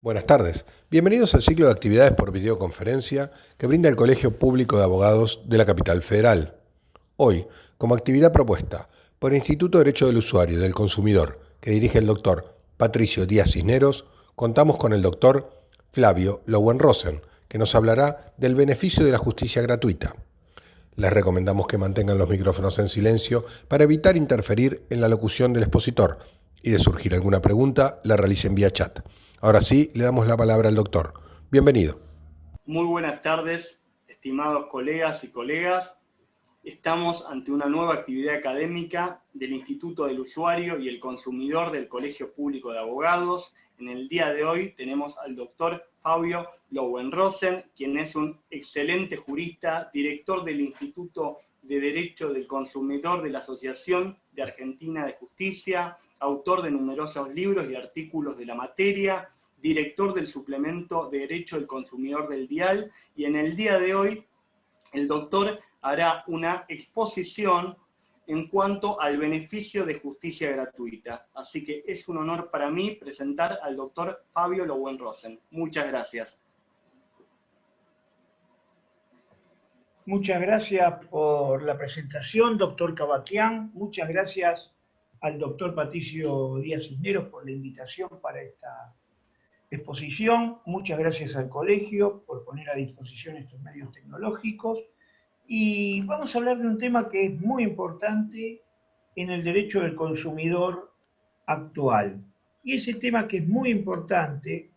Buenas tardes. Bienvenidos al ciclo de actividades por videoconferencia que brinda el Colegio Público de Abogados de la Capital Federal. Hoy, como actividad propuesta por el Instituto de Derecho del Usuario y del Consumidor, que dirige el doctor Patricio Díaz Cisneros, contamos con el doctor Flavio Lowenrosen, que nos hablará del beneficio de la justicia gratuita. Les recomendamos que mantengan los micrófonos en silencio para evitar interferir en la locución del expositor y de surgir alguna pregunta, la realicen vía chat. Ahora sí, le damos la palabra al doctor. Bienvenido. Muy buenas tardes, estimados colegas y colegas. Estamos ante una nueva actividad académica del Instituto del Usuario y el Consumidor del Colegio Público de Abogados. En el día de hoy tenemos al doctor Fabio Lowenrosen, quien es un excelente jurista, director del Instituto de Derecho del Consumidor de la Asociación de Argentina de Justicia, autor de numerosos libros y artículos de la materia, director del suplemento de Derecho del Consumidor del Dial, y en el día de hoy el doctor hará una exposición en cuanto al beneficio de justicia gratuita. Así que es un honor para mí presentar al doctor Fabio Lowenrosen. Muchas gracias. Muchas gracias por la presentación, doctor Cavaquián. Muchas gracias al doctor Patricio Díaz Cisneros por la invitación para esta exposición. Muchas gracias al colegio por poner a disposición estos medios tecnológicos. Y vamos a hablar de un tema que es muy importante en el derecho del consumidor actual. Y ese tema que es muy importante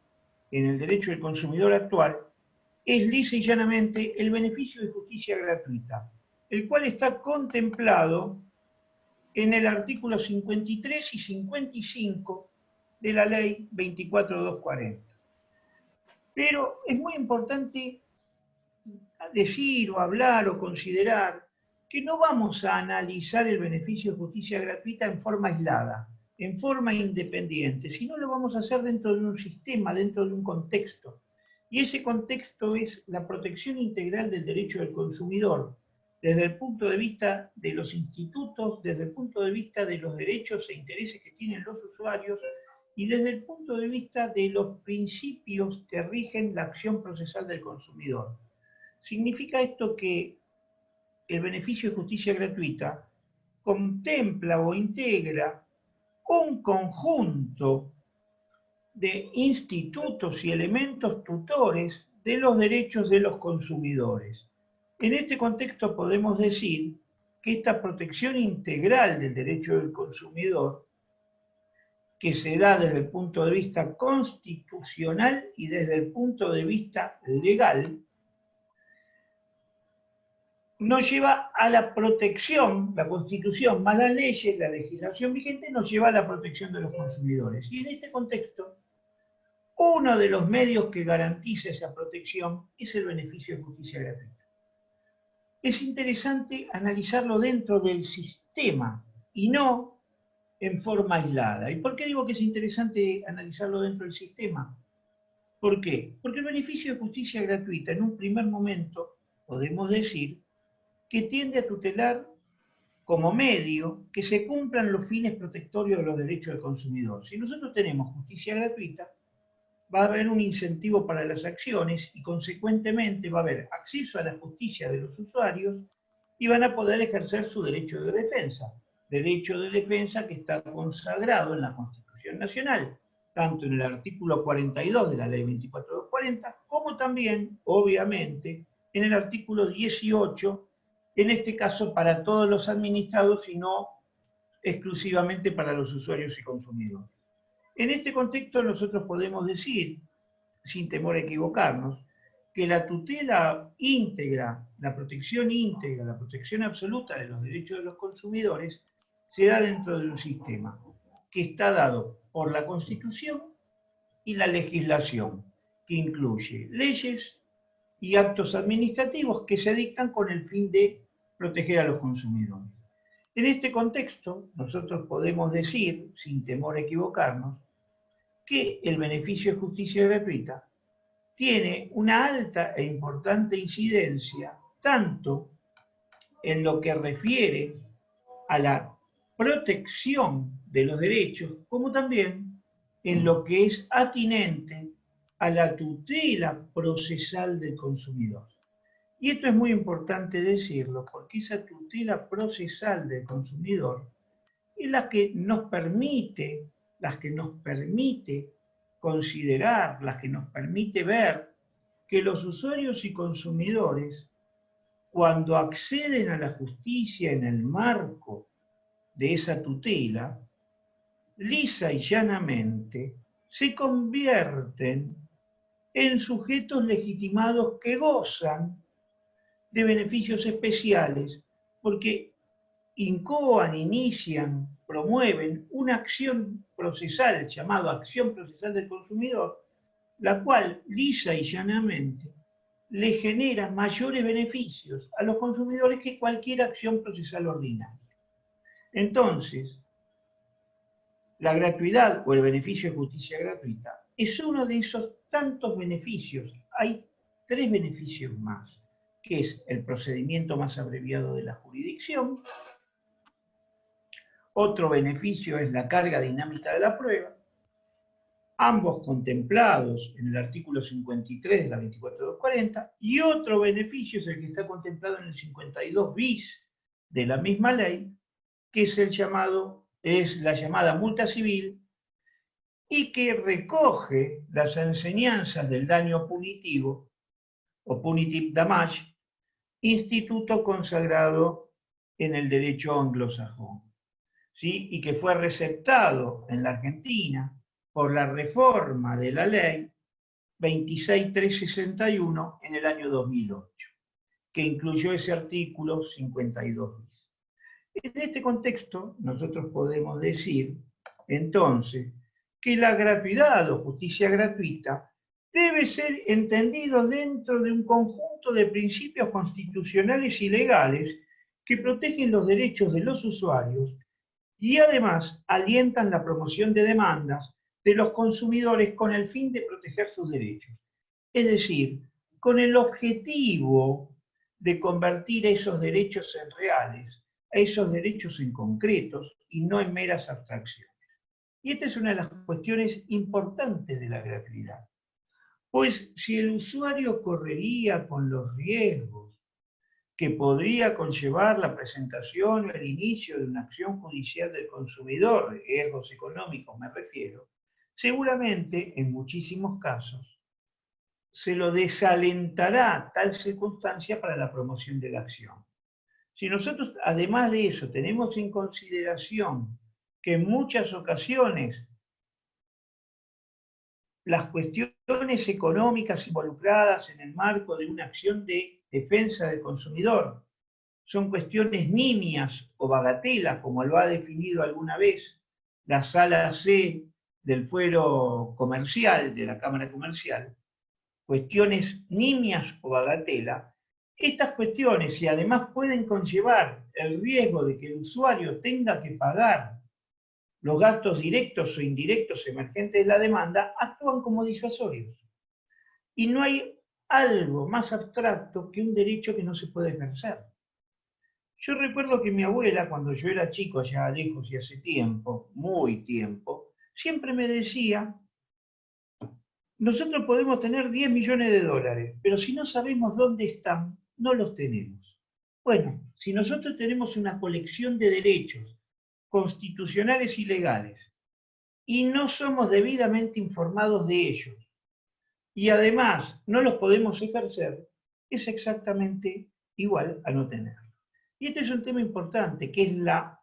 en el derecho del consumidor actual es lisa y llanamente el beneficio de justicia gratuita, el cual está contemplado en el artículo 53 y 55 de la ley 24240. Pero es muy importante decir o hablar o considerar que no vamos a analizar el beneficio de justicia gratuita en forma aislada, en forma independiente, sino lo vamos a hacer dentro de un sistema, dentro de un contexto. Y ese contexto es la protección integral del derecho del consumidor, desde el punto de vista de los institutos, desde el punto de vista de los derechos e intereses que tienen los usuarios y desde el punto de vista de los principios que rigen la acción procesal del consumidor. Significa esto que el beneficio de justicia gratuita contempla o integra un conjunto de institutos y elementos tutores de los derechos de los consumidores. En este contexto podemos decir que esta protección integral del derecho del consumidor, que se da desde el punto de vista constitucional y desde el punto de vista legal, nos lleva a la protección, la Constitución más las leyes, la legislación vigente, nos lleva a la protección de los consumidores. Y en este contexto, uno de los medios que garantiza esa protección es el beneficio de justicia gratuita. Es interesante analizarlo dentro del sistema y no en forma aislada. ¿Y por qué digo que es interesante analizarlo dentro del sistema? ¿Por qué? Porque el beneficio de justicia gratuita, en un primer momento, podemos decir que tiende a tutelar como medio que se cumplan los fines protectorios de los derechos del consumidor. Si nosotros tenemos justicia gratuita, va a haber un incentivo para las acciones y consecuentemente va a haber acceso a la justicia de los usuarios y van a poder ejercer su derecho de defensa que está consagrado en la Constitución Nacional, tanto en el artículo 42 de la ley 24240, como también, obviamente, en el artículo 18, en este caso para todos los administrados y no exclusivamente para los usuarios y consumidores. En este contexto nosotros podemos decir, sin temor a equivocarnos, que la tutela íntegra, la protección absoluta de los derechos de los consumidores se da dentro de un sistema que está dado por la Constitución y la legislación, que incluye leyes y actos administrativos que se dictan con el fin de proteger a los consumidores. En este contexto, nosotros podemos decir, sin temor a equivocarnos, que el beneficio de justicia gratuita tiene una alta e importante incidencia tanto en lo que refiere a la protección de los derechos, como también en lo que es atinente a la tutela procesal del consumidor. Y esto es muy importante decirlo, porque esa tutela procesal del consumidor es la que nos permite considerar, la que nos permite ver que los usuarios y consumidores, cuando acceden a la justicia en el marco de esa tutela, lisa y llanamente se convierten en sujetos legitimados que gozan de beneficios especiales porque incoan, inician, promueven una acción procesal llamada acción procesal del consumidor, la cual lisa y llanamente le genera mayores beneficios a los consumidores que cualquier acción procesal ordinaria. Entonces, la gratuidad o el beneficio de justicia gratuita es uno de esos tantos beneficios. Hay 3 beneficios más, que es el procedimiento más abreviado de la jurisdicción. Otro beneficio es la carga dinámica de la prueba, ambos contemplados en el artículo 53 de la 24240, y otro beneficio es el que está contemplado en el 52 bis de la misma ley, que es la llamada multa civil, y que recoge las enseñanzas del daño punitivo, o punitive damage, instituto consagrado en el derecho anglosajón, ¿sí? Y que fue receptado en la Argentina por la reforma de la ley 26361 en el año 2008, que incluyó ese artículo 52 bis. En este contexto, nosotros podemos decir, entonces, que la gratuidad o justicia gratuita debe ser entendido dentro de un conjunto de principios constitucionales y legales que protegen los derechos de los usuarios y además alientan la promoción de demandas de los consumidores con el fin de proteger sus derechos. Es decir, con el objetivo de convertir esos derechos en reales, a esos derechos en concretos y no en meras abstracciones. Y esta es una de las cuestiones importantes de la gratuidad. Pues si el usuario correría con los riesgos que podría conllevar la presentación o el inicio de una acción judicial del consumidor, riesgos económicos me refiero, seguramente en muchísimos casos se lo desalentará tal circunstancia para la promoción de la acción. Si nosotros, además de eso, tenemos en consideración que en muchas ocasiones las cuestiones económicas involucradas en el marco de una acción de defensa del consumidor son cuestiones nimias o bagatelas, como lo ha definido alguna vez la Sala C del Fuero Comercial, de la Cámara Comercial, cuestiones nimias o bagatela, estas cuestiones, si además pueden conllevar el riesgo de que el usuario tenga que pagar los gastos directos o indirectos emergentes de la demanda, actúan como disuasorios. Y no hay algo más abstracto que un derecho que no se puede ejercer. Yo recuerdo que mi abuela, cuando yo era chico, allá lejos y hace tiempo, muy tiempo, siempre me decía: nosotros podemos tener 10 millones de dólares, pero si no sabemos dónde están, no los tenemos. Bueno, si nosotros tenemos una colección de derechos constitucionales y legales y no somos debidamente informados de ellos y además no los podemos ejercer, es exactamente igual a no tenerlos. Y este es un tema importante, que es la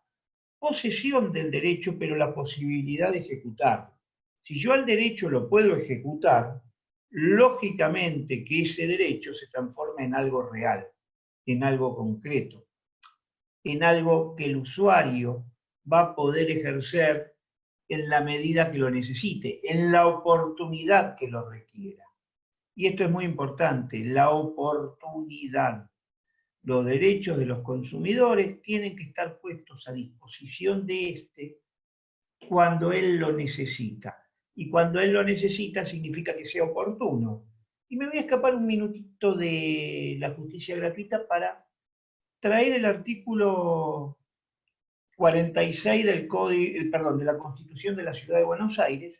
posesión del derecho, pero la posibilidad de ejecutarlo. Si yo al derecho lo puedo ejecutar, lógicamente que ese derecho se transforma en algo real, en algo concreto, en algo que el usuario va a poder ejercer en la medida que lo necesite, en la oportunidad que lo requiera. Y esto es muy importante, la oportunidad. Los derechos de los consumidores tienen que estar puestos a disposición de éste cuando él lo necesita. Y cuando él lo necesita significa que sea oportuno. Y me voy a escapar un minutito de la justicia gratuita para traer el artículo 46 de la Constitución de la Ciudad de Buenos Aires,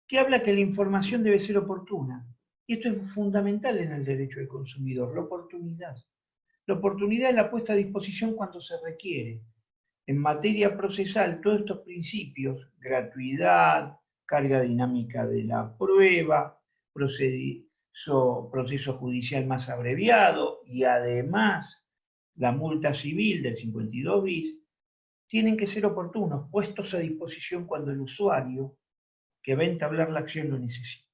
que habla que la información debe ser oportuna. Y esto es fundamental en el derecho del consumidor, la oportunidad. La oportunidad es la puesta a disposición cuando se requiere. En materia procesal, todos estos principios, gratuidad, carga dinámica de la prueba, proceso judicial más abreviado y además la multa civil del 52 bis, tienen que ser oportunos, puestos a disposición cuando el usuario que va a entablar la acción lo necesita.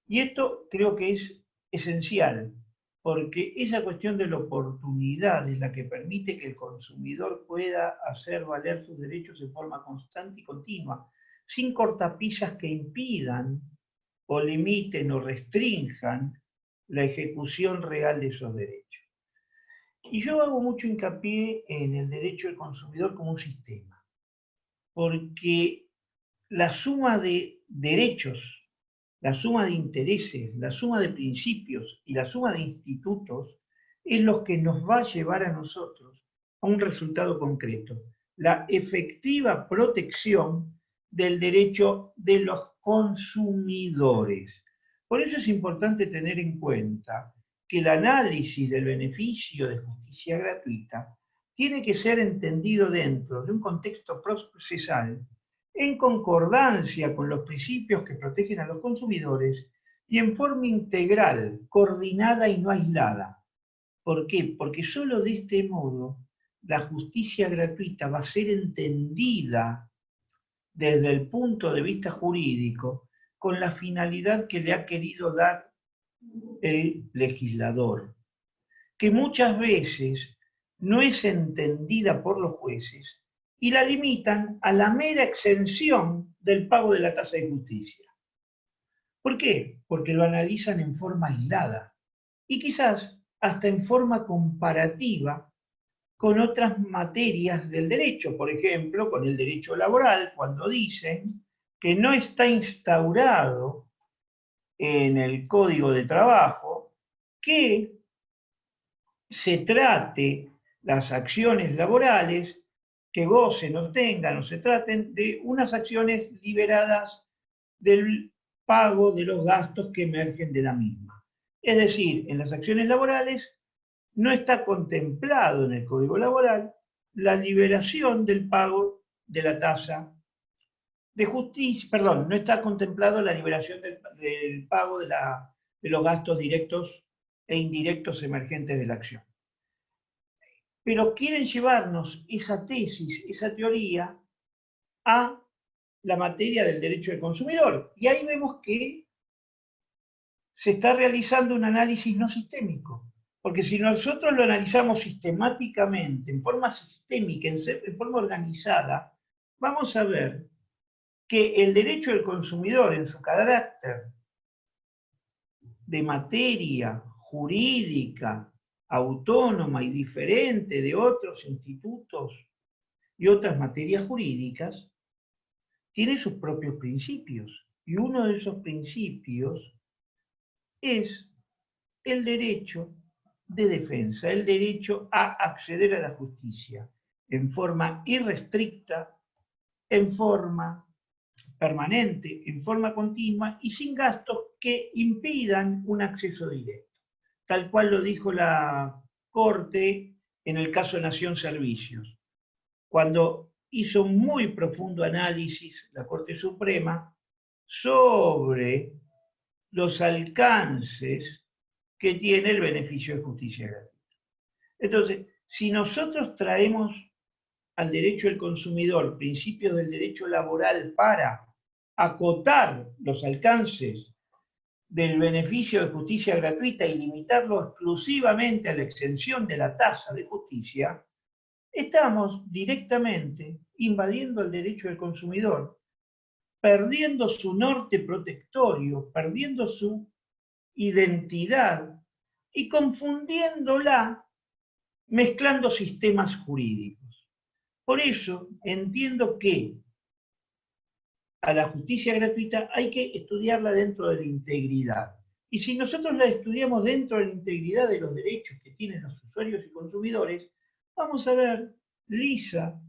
Y esto creo que es esencial, porque esa cuestión de la oportunidad es la que permite que el consumidor pueda hacer valer sus derechos en forma constante y continua, sin cortapisas que impidan o limiten o restrinjan la ejecución real de esos derechos. Y yo hago mucho hincapié en el derecho del consumidor como un sistema, porque la suma de derechos, la suma de intereses, la suma de principios y la suma de institutos es lo que nos va a llevar a nosotros a un resultado concreto, la efectiva protección del derecho de los consumidores. Por eso es importante tener en cuenta que el análisis del beneficio de justicia gratuita tiene que ser entendido dentro de un contexto procesal en concordancia con los principios que protegen a los consumidores y en forma integral, coordinada y no aislada. ¿Por qué? Porque solo de este modo la justicia gratuita va a ser entendida desde el punto de vista jurídico con la finalidad que le ha querido dar el legislador, que muchas veces no es entendida por los jueces y la limitan a la mera exención del pago de la tasa de justicia. ¿Por qué? Porque lo analizan en forma aislada y quizás hasta en forma comparativa con otras materias del derecho, por ejemplo, con el derecho laboral, cuando dicen que no está instaurado en el Código de Trabajo que se trate las acciones laborales que gocen o tengan o se traten de unas acciones liberadas del pago de los gastos que emergen de la misma. Es decir, en las acciones laborales no está contemplado en el Código Laboral la liberación del pago de la tasa de justicia, perdón, no está contemplado la liberación del pago de los gastos directos e indirectos emergentes de la acción. Pero quieren llevarnos esa tesis, esa teoría, a la materia del derecho del consumidor. Y ahí vemos que se está realizando un análisis no sistémico. Porque si nosotros lo analizamos sistemáticamente, en forma sistémica, en forma organizada, vamos a ver que el derecho del consumidor en su carácter de materia jurídica, autónoma y diferente de otros institutos y otras materias jurídicas, tiene sus propios principios. Y uno de esos principios es el derecho de defensa, el derecho a acceder a la justicia en forma irrestricta, en forma permanente, en forma continua y sin gastos que impidan un acceso directo. Tal cual lo dijo la Corte en el caso Nación Servicios, cuando hizo un muy profundo análisis, la Corte Suprema, sobre los alcances que tiene el beneficio de justicia gratuita. Entonces, si nosotros traemos al derecho del consumidor principios del derecho laboral para acotar los alcances del beneficio de justicia gratuita y limitarlo exclusivamente a la exención de la tasa de justicia, estamos directamente invadiendo el derecho del consumidor, perdiendo su norte protectorio, perdiendo su identidad y confundiéndola mezclando sistemas jurídicos. Por eso entiendo que a la justicia gratuita hay que estudiarla dentro de la integridad. Y si nosotros la estudiamos dentro de la integridad de los derechos que tienen los usuarios y consumidores, vamos a ver lisa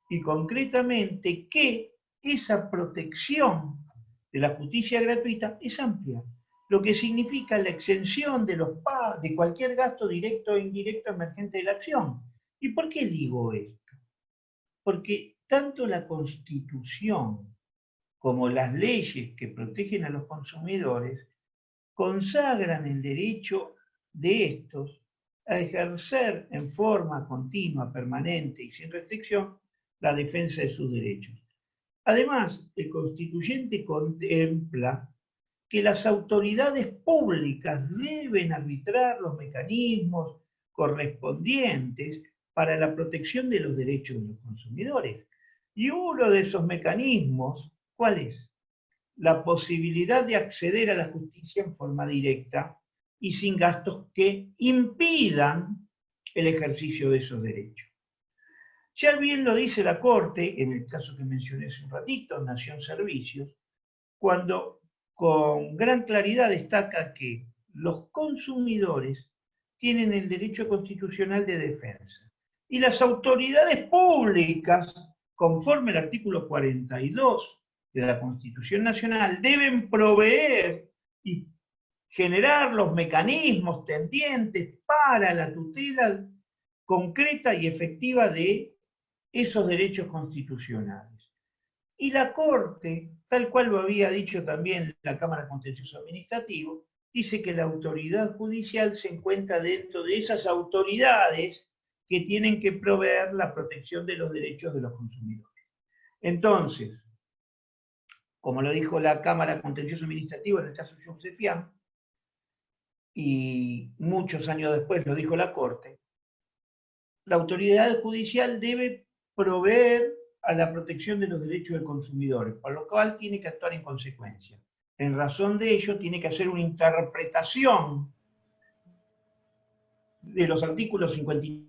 y concretamente que esa protección de la justicia gratuita es amplia, lo que significa la exención de cualquier gasto directo e indirecto emergente de la acción. ¿Y por qué digo esto? Porque tanto la Constitución como las leyes que protegen a los consumidores consagran el derecho de estos a ejercer en forma continua, permanente y sin restricción la defensa de sus derechos. Además, el constituyente contempla que las autoridades públicas deben arbitrar los mecanismos correspondientes para la protección de los derechos de los consumidores. Y uno de esos mecanismos, ¿cuál es? La posibilidad de acceder a la justicia en forma directa y sin gastos que impidan el ejercicio de esos derechos. Ya bien lo dice la Corte, en el caso que mencioné hace un ratito, Nación Servicios, cuando con gran claridad destaca que los consumidores tienen el derecho constitucional de defensa y las autoridades públicas, conforme al artículo 42 de la Constitución Nacional, deben proveer y generar los mecanismos tendientes para la tutela concreta y efectiva de esos derechos constitucionales. Y la Corte, tal cual lo había dicho también la Cámara Contencioso Administrativo, dice que la autoridad judicial se encuentra dentro de esas autoridades que tienen que proveer la protección de los derechos de los consumidores. Entonces, como lo dijo la Cámara Contencioso Administrativo en el caso de Juxefian, y muchos años después lo dijo la Corte, la autoridad judicial debe proveer a la protección de los derechos del consumidor, por lo cual tiene que actuar en consecuencia. En razón de ello, tiene que hacer una interpretación de los artículos 53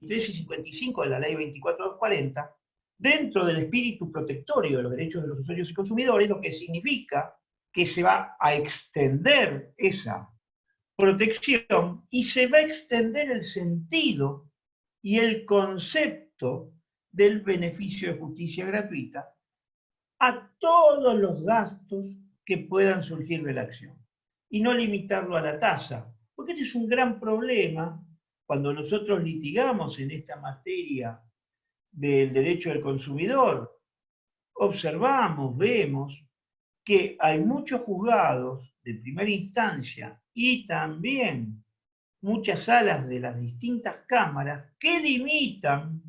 y 55 de la Ley 24.240 dentro del espíritu protectorio de los derechos de los usuarios y consumidores, lo que significa que se va a extender esa protección y se va a extender el sentido y el concepto del beneficio de justicia gratuita a todos los gastos que puedan surgir de la acción y no limitarlo a la tasa, porque este es un gran problema cuando nosotros litigamos en esta materia del derecho del consumidor. Observamos, vemos que hay muchos juzgados de primera instancia y también muchas salas de las distintas cámaras que limitan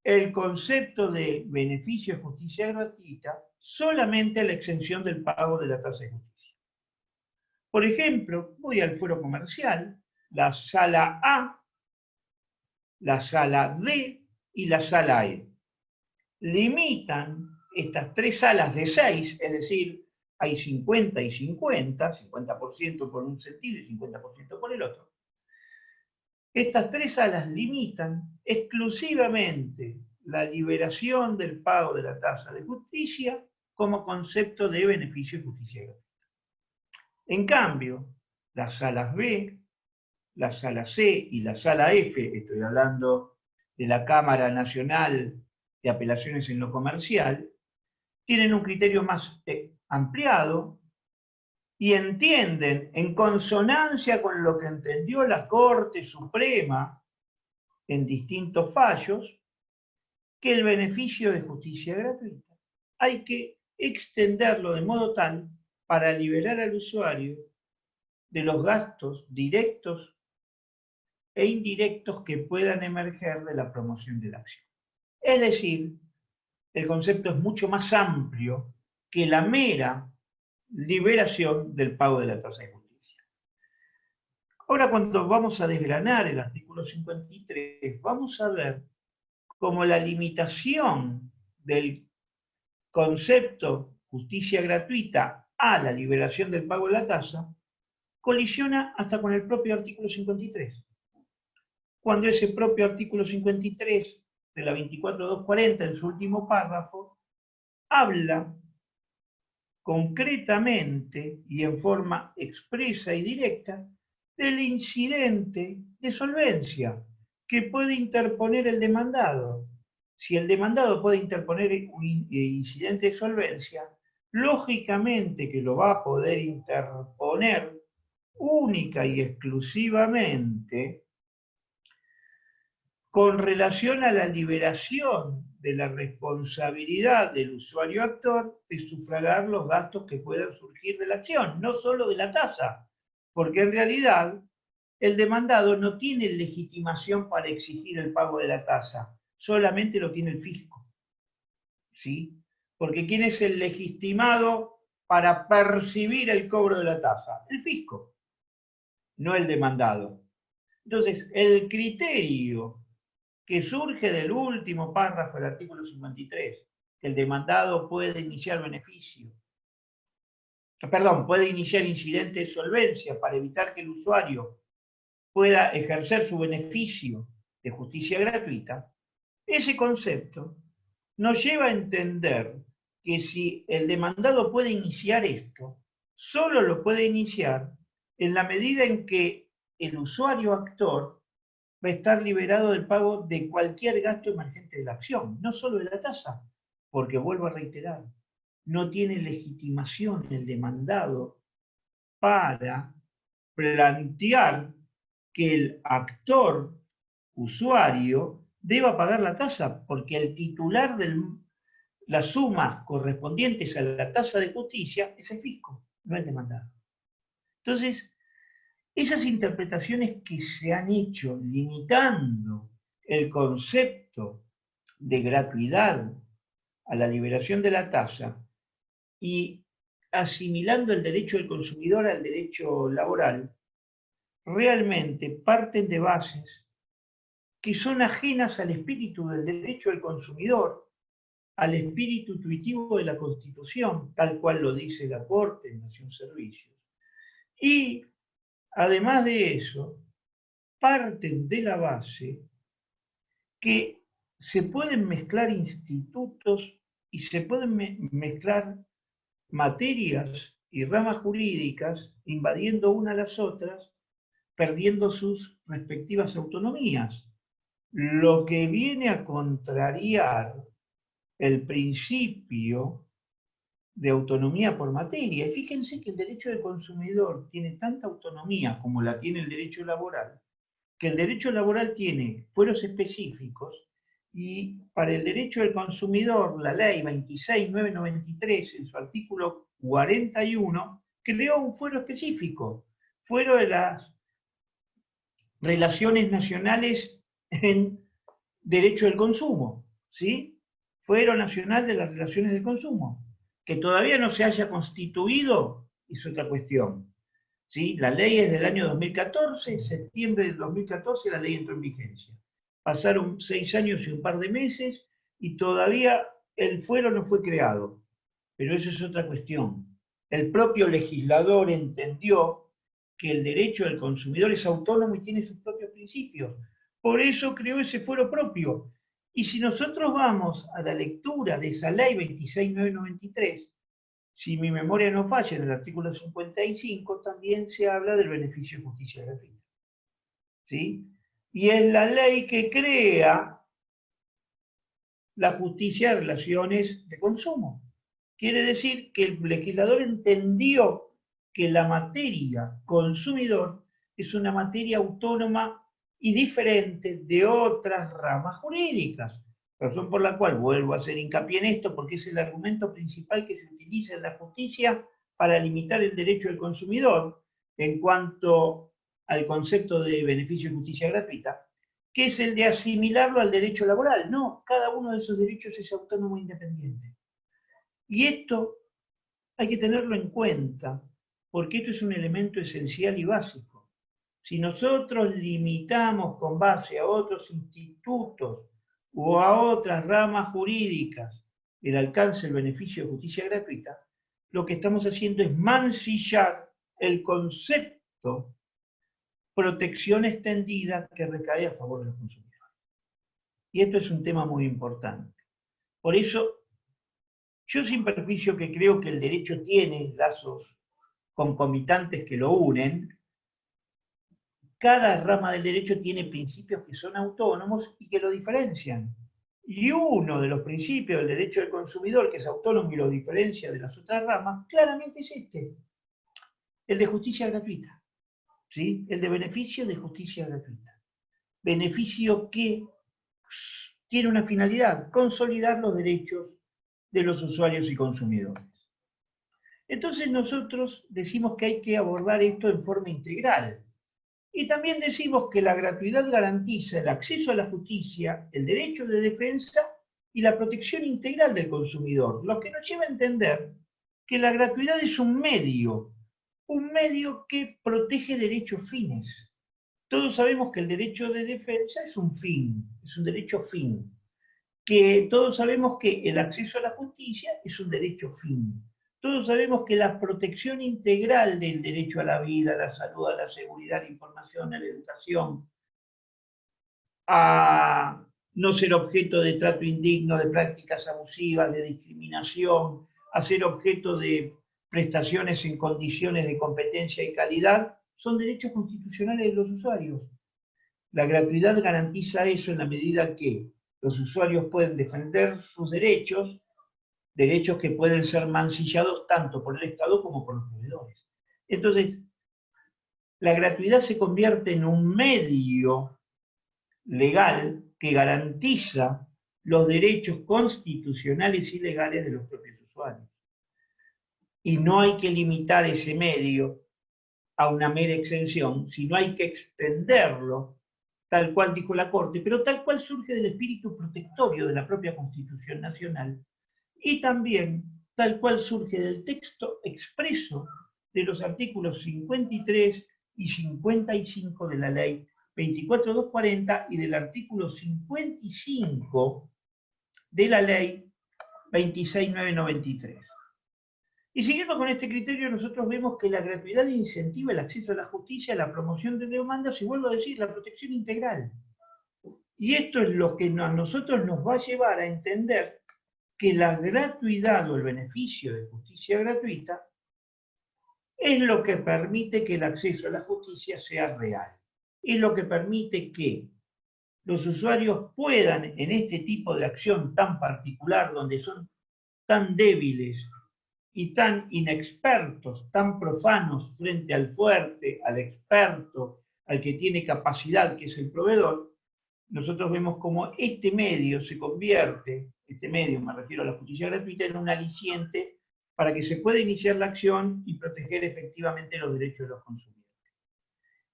el concepto de beneficio de justicia gratuita solamente a la exención del pago de la tasa de justicia. Por ejemplo, voy al fuero comercial, la sala A, la sala D y la sala E. Limitan estas tres salas de 6, es decir, hay 50 y 50, 50% por un sentido y 50% por el otro. Estas tres salas limitan exclusivamente la liberación del pago de la tasa de justicia como concepto de beneficio de justicia gratuita. En cambio, las salas B, la sala C y la sala F, estoy hablando de la Cámara Nacional de Apelaciones en lo Comercial, tienen un criterio más ampliado y entienden, en consonancia con lo que entendió la Corte Suprema en distintos fallos, que el beneficio de justicia gratuita hay que extenderlo de modo tal para liberar al usuario de los gastos directos e indirectos que puedan emerger de la promoción de la acción. Es decir, el concepto es mucho más amplio que la mera liberación del pago de la tasa de justicia. Ahora, cuando vamos a desgranar el artículo 53, vamos a ver cómo la limitación del concepto justicia gratuita a la liberación del pago de la tasa colisiona hasta con el propio artículo 53. Cuando ese propio artículo 53 de la 24.240, en su último párrafo, habla concretamente y en forma expresa y directa del incidente de solvencia que puede interponer el demandado. si el demandado puede interponer un incidente de solvencia, lógicamente que lo va a poder interponer única y exclusivamente con relación a la liberación de la responsabilidad del usuario actor de sufragar los gastos que puedan surgir de la acción, no solo de la tasa, porque en realidad el demandado no tiene legitimación para exigir el pago de la tasa, solamente lo tiene el fisco. ¿Sí? Porque ¿quién es el legitimado para percibir el cobro de la tasa? El fisco, no el demandado. Entonces, el criterio que surge del último párrafo del artículo 53, que el demandado puede iniciar puede iniciar incidente de solvencia para evitar que el usuario pueda ejercer su beneficio de justicia gratuita, ese concepto nos lleva a entender que si el demandado puede iniciar esto, solo lo puede iniciar en la medida en que el usuario actor va a estar liberado del pago de cualquier gasto emergente de la acción, no solo de la tasa, porque vuelvo a reiterar, no tiene legitimación el demandado para plantear que el actor usuario deba pagar la tasa, porque el titular de las sumas correspondientes a la tasa de justicia es el fisco, no el demandado. Entonces, esas interpretaciones que se han hecho limitando el concepto de gratuidad a la liberación de la tasa y asimilando el derecho del consumidor al derecho laboral, realmente parten de bases que son ajenas al espíritu del derecho del consumidor, al espíritu intuitivo de la Constitución, tal cual lo dice la Corte en Nación Servicios. Y además de eso, parten de la base que se pueden mezclar institutos y se pueden mezclar materias y ramas jurídicas invadiendo una a las otras, perdiendo sus respectivas autonomías, lo que viene a contrariar el principio de autonomía por materia. Y fíjense que el derecho del consumidor tiene tanta autonomía como la tiene el derecho laboral, que el derecho laboral tiene fueros específicos y para el derecho del consumidor la ley 26.993 en su artículo 41 creó un fuero específico, fuero de las relaciones nacionales en derecho del consumo, ¿sí? Fuero nacional de las relaciones de consumo, que todavía no se haya constituido es otra cuestión. ¿Sí? La ley es del año 2014, septiembre del 2014 la ley entró en vigencia. Pasaron 6 años y un par de meses y todavía el fuero no fue creado. Pero eso es otra cuestión. El propio legislador entendió que el derecho del consumidor es autónomo y tiene sus propios principios. Por eso creó ese fuero propio. Y si nosotros vamos a la lectura de esa ley 26.993, si mi memoria no falla, en el artículo 55 también se habla del beneficio de justicia gratuita. ¿Sí? Y es la ley que crea la justicia de relaciones de consumo. Quiere decir que el legislador entendió que la materia consumidor es una materia autónoma y diferente de otras ramas jurídicas. Razón por la cual vuelvo a hacer hincapié en esto, porque es el argumento principal que se utiliza en la justicia para limitar el derecho del consumidor en cuanto al concepto de beneficio de justicia gratuita, que es el de asimilarlo al derecho laboral. No, cada uno de esos derechos es autónomo e independiente. Y esto hay que tenerlo en cuenta, porque esto es un elemento esencial y básico. Si nosotros limitamos con base a otros institutos o a otras ramas jurídicas el alcance del beneficio de justicia gratuita, lo que estamos haciendo es mancillar el concepto protección extendida que recae a favor de los consumidores. Y esto es un tema muy importante. Por eso, yo sin perjuicio que creo que el derecho tiene lazos concomitantes que lo unen, cada rama del derecho tiene principios que son autónomos y que lo diferencian. Y uno de los principios del derecho del consumidor, que es autónomo y lo diferencia de las otras ramas, claramente es este, el de justicia gratuita, ¿sí? El de beneficio de justicia gratuita. Beneficio que tiene una finalidad, consolidar los derechos de los usuarios y consumidores. Entonces nosotros decimos que hay que abordar esto en forma integral. Y también decimos que la gratuidad garantiza el acceso a la justicia, el derecho de defensa y la protección integral del consumidor, lo que nos lleva a entender que la gratuidad es un medio que protege derechos fines. Todos sabemos que el derecho de defensa es un fin, es un derecho fin, que todos sabemos que el acceso a la justicia es un derecho fin. Todos sabemos que la protección integral del derecho a la vida, a la salud, a la seguridad, a la información, a la educación, a no ser objeto de trato indigno, de prácticas abusivas, de discriminación, a ser objeto de prestaciones en condiciones de competencia y calidad, son derechos constitucionales de los usuarios. La gratuidad garantiza eso en la medida que los usuarios pueden defender sus derechos, derechos que pueden ser mancillados tanto por el Estado como por los proveedores. Entonces, la gratuidad se convierte en un medio legal que garantiza los derechos constitucionales y legales de los propios usuarios. Y no hay que limitar ese medio a una mera exención, sino hay que extenderlo, tal cual dijo la Corte, pero tal cual surge del espíritu protectorio de la propia Constitución Nacional, y también tal cual surge del texto expreso de los artículos 53 y 55 de la Ley 24.240 y del artículo 55 de la Ley 26.993. Y siguiendo con este criterio, nosotros vemos que la gratuidad incentiva el acceso a la justicia, la promoción de demandas y, vuelvo a decir, la protección integral. Y esto es lo que a nosotros nos va a llevar a entender que la gratuidad o el beneficio de justicia gratuita es lo que permite que el acceso a la justicia sea real. Es lo que permite que los usuarios puedan, en este tipo de acción tan particular, donde son tan débiles y tan inexpertos, tan profanos frente al fuerte, al experto, al que tiene capacidad, que es el proveedor, nosotros vemos como este medio se convierte, este medio, me refiero a la justicia gratuita, en un aliciente para que se pueda iniciar la acción y proteger efectivamente los derechos de los consumidores.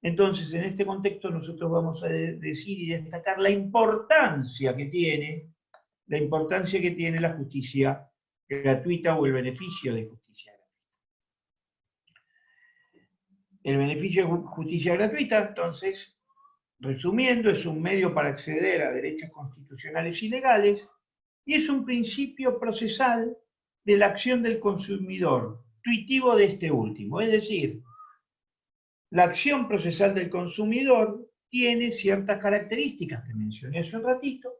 Entonces, en este contexto nosotros vamos a decir y destacar la importancia que tiene la justicia gratuita o el beneficio de justicia gratuita. El beneficio de justicia gratuita, entonces, resumiendo, es un medio para acceder a derechos constitucionales y legales y es un principio procesal de la acción del consumidor, tuitivo de este último. Es decir, la acción procesal del consumidor tiene ciertas características que mencioné hace un ratito.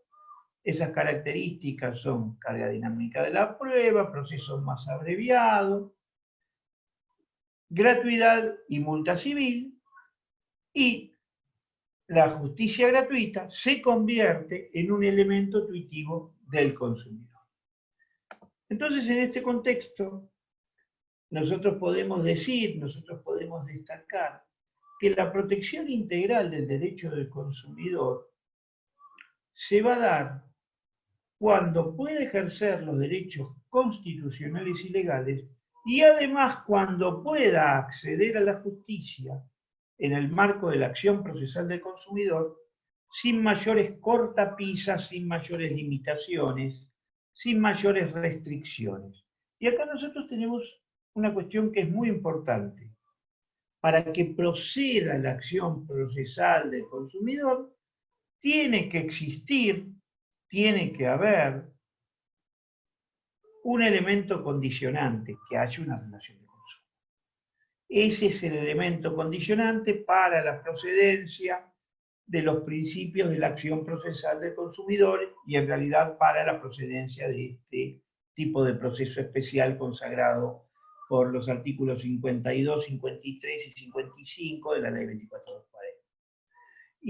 Esas características son carga dinámica de la prueba, proceso más abreviado, gratuidad y multa civil, y la justicia gratuita se convierte en un elemento tuitivo del consumidor. Entonces, en este contexto, nosotros podemos destacar que la protección integral del derecho del consumidor se va a dar cuando puede ejercer los derechos constitucionales y legales y además cuando pueda acceder a la justicia en el marco de la acción procesal del consumidor sin mayores cortapisas, sin mayores limitaciones, sin mayores restricciones. Y acá nosotros tenemos una cuestión que es muy importante. Para que proceda la acción procesal del consumidor, tiene que existir, tiene que haber un elemento condicionante, que haya una relación de consumo. Ese es el elemento condicionante para la procedencia de los principios de la acción procesal del consumidor y en realidad para la procedencia de este tipo de proceso especial consagrado por los artículos 52, 53 y 55 de la Ley 24.240.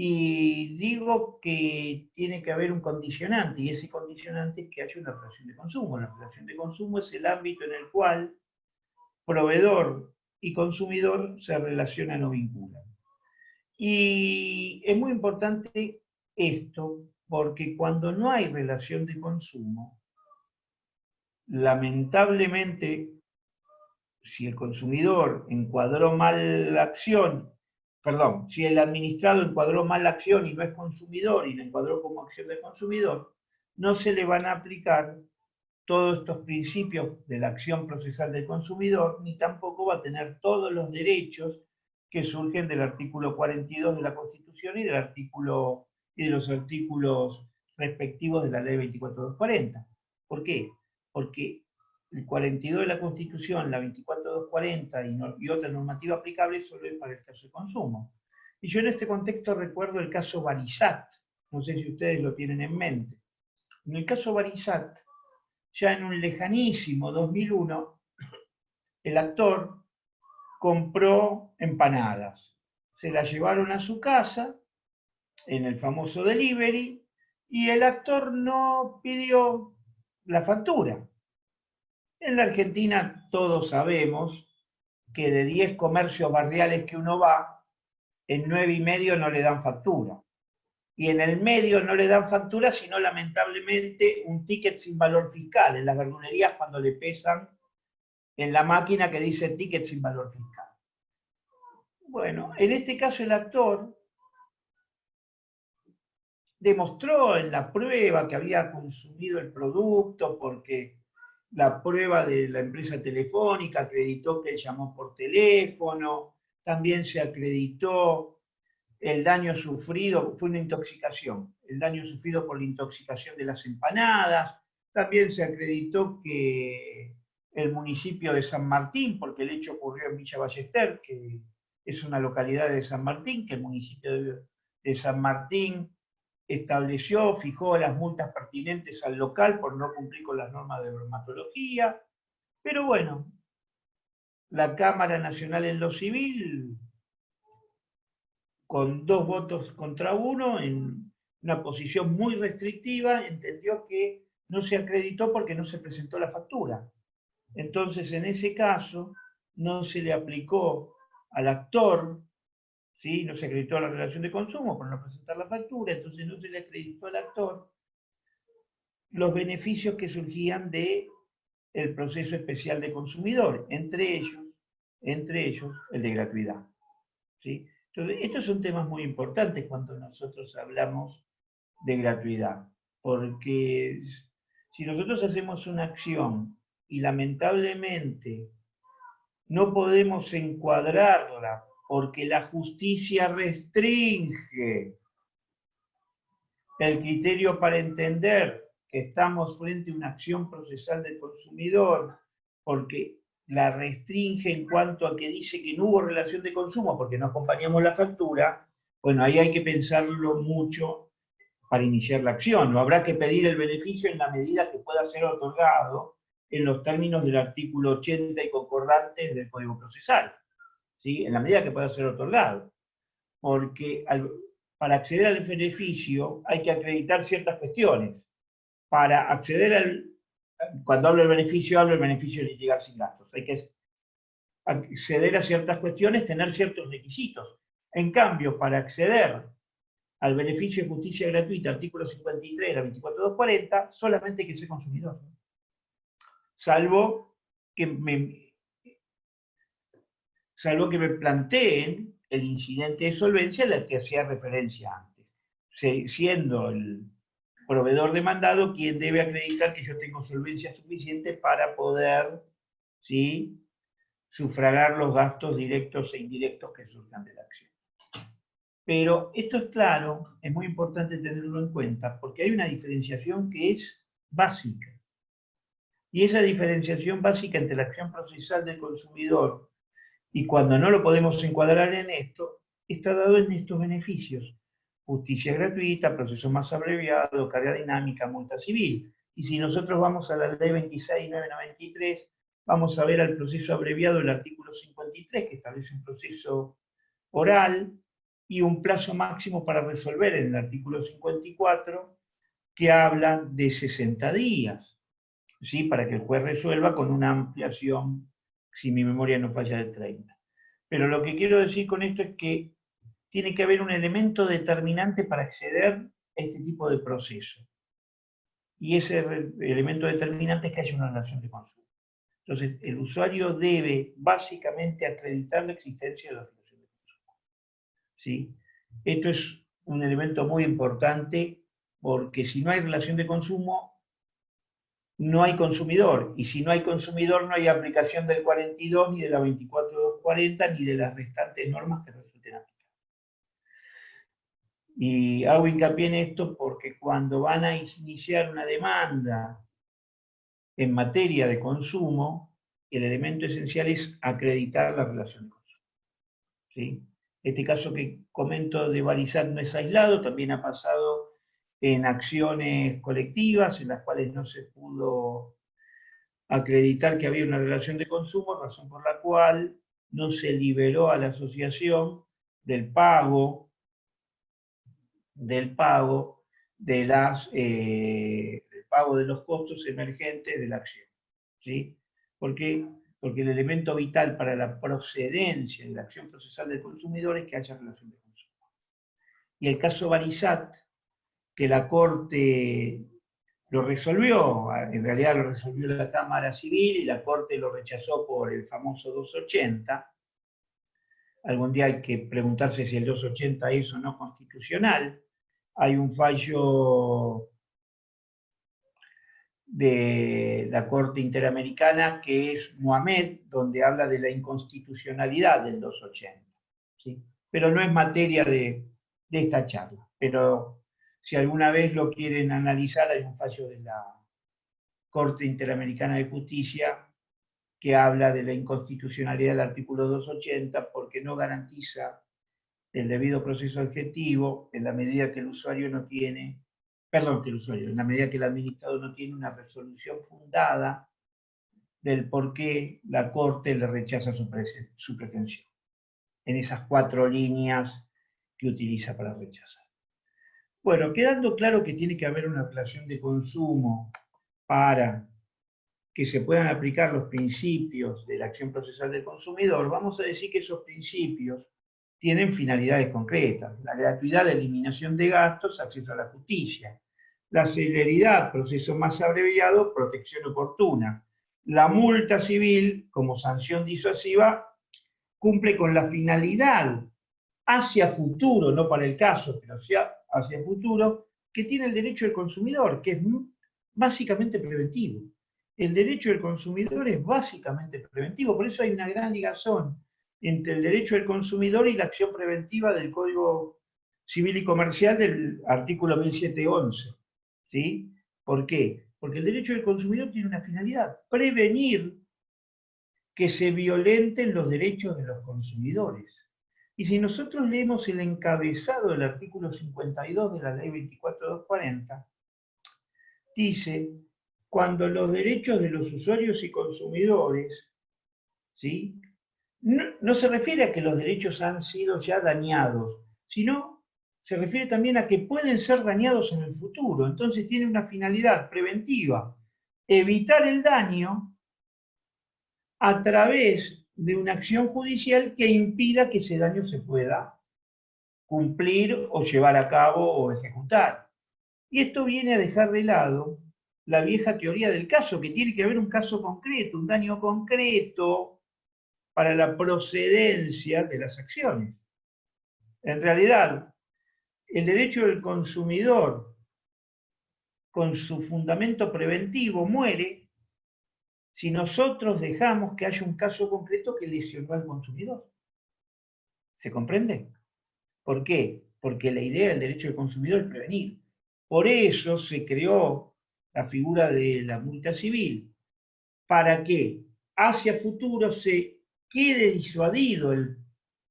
Y digo que tiene que haber un condicionante, y ese condicionante es que haya una relación de consumo. La relación de consumo es el ámbito en el cual proveedor y consumidor se relacionan o vinculan. Y es muy importante esto, porque cuando no hay relación de consumo, lamentablemente, si el consumidor encuadró mal la acción, perdón, si el administrado encuadró mal la acción y no es consumidor y la encuadró como acción del consumidor, no se le van a aplicar todos estos principios de la acción procesal del consumidor, ni tampoco va a tener todos los derechos que surgen del artículo 42 de la Constitución y de los artículos respectivos de la Ley 24240. ¿Por qué? Porque el 42 de la Constitución, la 24240 y otra normativa aplicable solo es para el caso de consumo. Y yo en este contexto recuerdo el caso Barisat, no sé si ustedes lo tienen en mente. En el caso Barisat, ya en un lejanísimo 2001, el actor compró empanadas. Se las llevaron a su casa, en el famoso delivery, y el actor no pidió la factura. En la Argentina todos sabemos que de 10 comercios barriales que uno va, en 9 y medio no le dan factura. Y en el medio no le dan factura, sino lamentablemente un ticket sin valor fiscal. En las verdulerías cuando le pesan en la máquina que dice ticket sin valor fiscal. Bueno, en este caso el actor demostró en la prueba que había consumido el producto porque la prueba de la empresa telefónica acreditó que él llamó por teléfono, también se acreditó el daño sufrido, fue una intoxicación, el daño sufrido por la intoxicación de las empanadas, también se acreditó que el municipio de San Martín, porque el hecho ocurrió en Villa Ballester, que es una localidad de San Martín, que el municipio de San Martín estableció, fijó las multas pertinentes al local por no cumplir con las normas de bromatología, pero bueno, la Cámara Nacional en lo Civil, con 2 votos contra 1, en una posición muy restrictiva, entendió que no se acreditó porque no se presentó la factura. Entonces, en ese caso, no se le aplicó al actor, ¿sí? No se acreditó la relación de consumo por no presentar la factura, entonces no se le acreditó al actor los beneficios que surgían del proceso especial de consumidor, entre ellos el de gratuidad, ¿sí? Entonces, estos son temas muy importantes cuando nosotros hablamos de gratuidad, porque si nosotros hacemos una acción y lamentablemente no podemos encuadrarla porque la justicia restringe el criterio para entender que estamos frente a una acción procesal del consumidor, porque la restringe en cuanto a que dice que no hubo relación de consumo porque no acompañamos la factura, bueno, ahí hay que pensarlo mucho para iniciar la acción. No habrá que pedir el beneficio en la medida que pueda ser otorgado en los términos del artículo 80 y concordantes del Código Procesal, ¿sí? En la medida que pueda ser otorgado. Porque para acceder al beneficio hay que acreditar ciertas cuestiones. Para acceder cuando hablo del beneficio de litigar sin gastos. Hay que acceder a ciertas cuestiones, tener ciertos requisitos. En cambio, para acceder al beneficio de justicia gratuita, artículo 53 de la 24240, solamente hay que ser consumidor. Salvo que me planteen el incidente de solvencia al que hacía referencia antes, siendo el proveedor demandado quien debe acreditar que yo tengo solvencia suficiente para poder, ¿sí?, sufragar los gastos directos e indirectos que surjan de la acción. Pero esto es claro, es muy importante tenerlo en cuenta, porque hay una diferenciación que es básica. Y esa diferenciación básica entre la acción procesal del consumidor y cuando no lo podemos encuadrar en esto, está dado en estos beneficios. Justicia gratuita, proceso más abreviado, carga dinámica, multa civil. Y si nosotros vamos a la ley 26.993, vamos a ver al proceso abreviado el artículo 53, que establece un proceso oral, y un plazo máximo para resolver en el artículo 54, que habla de 60 días, ¿sí? Para que el juez resuelva con una ampliación, si mi memoria no falla, de 30. Pero lo que quiero decir con esto es que tiene que haber un elemento determinante para acceder a este tipo de proceso. Y ese elemento determinante es que haya una relación de consumo. Entonces, el usuario debe básicamente acreditar la existencia de la relación de consumo, ¿sí? Esto es un elemento muy importante porque si no hay relación de consumo, no hay consumidor. Y si no hay consumidor, no hay aplicación del 42, ni de la 24.240, ni de las restantes normas que resulten aplicables. Y hago hincapié en esto porque cuando van a iniciar una demanda en materia de consumo, el elemento esencial es acreditar la relación de consumo, ¿sí? Este caso que comento de Barisat no es aislado, también ha pasado en acciones colectivas en las cuales no se pudo acreditar que había una relación de consumo, razón por la cual no se liberó a la asociación del pago del pago de los costos emergentes de la acción, ¿sí? ¿Por qué? Porque el elemento vital para la procedencia de la acción procesal del consumidor es que haya relación de consumo. Y el caso Barisat, que la Corte lo resolvió, en realidad lo resolvió la Cámara Civil y la Corte lo rechazó por el famoso 280. Algún día hay que preguntarse si el 280 es o no constitucional. Hay un fallo de la Corte Interamericana que es Mohamed, donde habla de la inconstitucionalidad del 280, ¿sí? Pero no es materia de esta charla. Pero si alguna vez lo quieren analizar, hay un fallo de la Corte Interamericana de Justicia que habla de la inconstitucionalidad del artículo 280 porque no garantiza el debido proceso objetivo en la medida que el usuario no tiene, en la medida que el administrado no tiene una resolución fundada del por qué la Corte le rechaza su pretensión, en esas 4 líneas que utiliza para rechazar. Bueno, quedando claro que tiene que haber una relación de consumo para que se puedan aplicar los principios de la acción procesal del consumidor, vamos a decir que esos principios tienen finalidades concretas: la gratuidad de eliminación de gastos, acceso a la justicia; la celeridad, proceso más abreviado, protección oportuna; la multa civil, como sanción disuasiva, cumple con la finalidad hacia futuro, no para el caso, pero hacia futuro, que tiene el derecho del consumidor, que es básicamente preventivo. El derecho del consumidor es básicamente preventivo, por eso hay una gran ligazón entre el derecho del consumidor y la acción preventiva del Código Civil y Comercial del artículo 1711, ¿sí? ¿Por qué? Porque el derecho del consumidor tiene una finalidad: prevenir que se violenten los derechos de los consumidores. Y si nosotros leemos el encabezado del artículo 52 de la ley 24.240, dice: cuando los derechos de los usuarios y consumidores, ¿sí? No se refiere a que los derechos han sido ya dañados, sino se refiere también a que pueden ser dañados en el futuro. Entonces tiene una finalidad preventiva: evitar el daño a través de una acción judicial que impida que ese daño se pueda cumplir o llevar a cabo o ejecutar. Y esto viene a dejar de lado la vieja teoría del caso, que tiene que haber un caso concreto, un daño concreto para la procedencia de las acciones. En realidad, el derecho del consumidor, con su fundamento preventivo, muere si nosotros dejamos que haya un caso concreto que lesionó al consumidor. ¿Se comprende? ¿Por qué? Porque la idea del derecho del consumidor es prevenir. Por eso se creó la figura de la multa civil, para que hacia futuro se quede disuadido el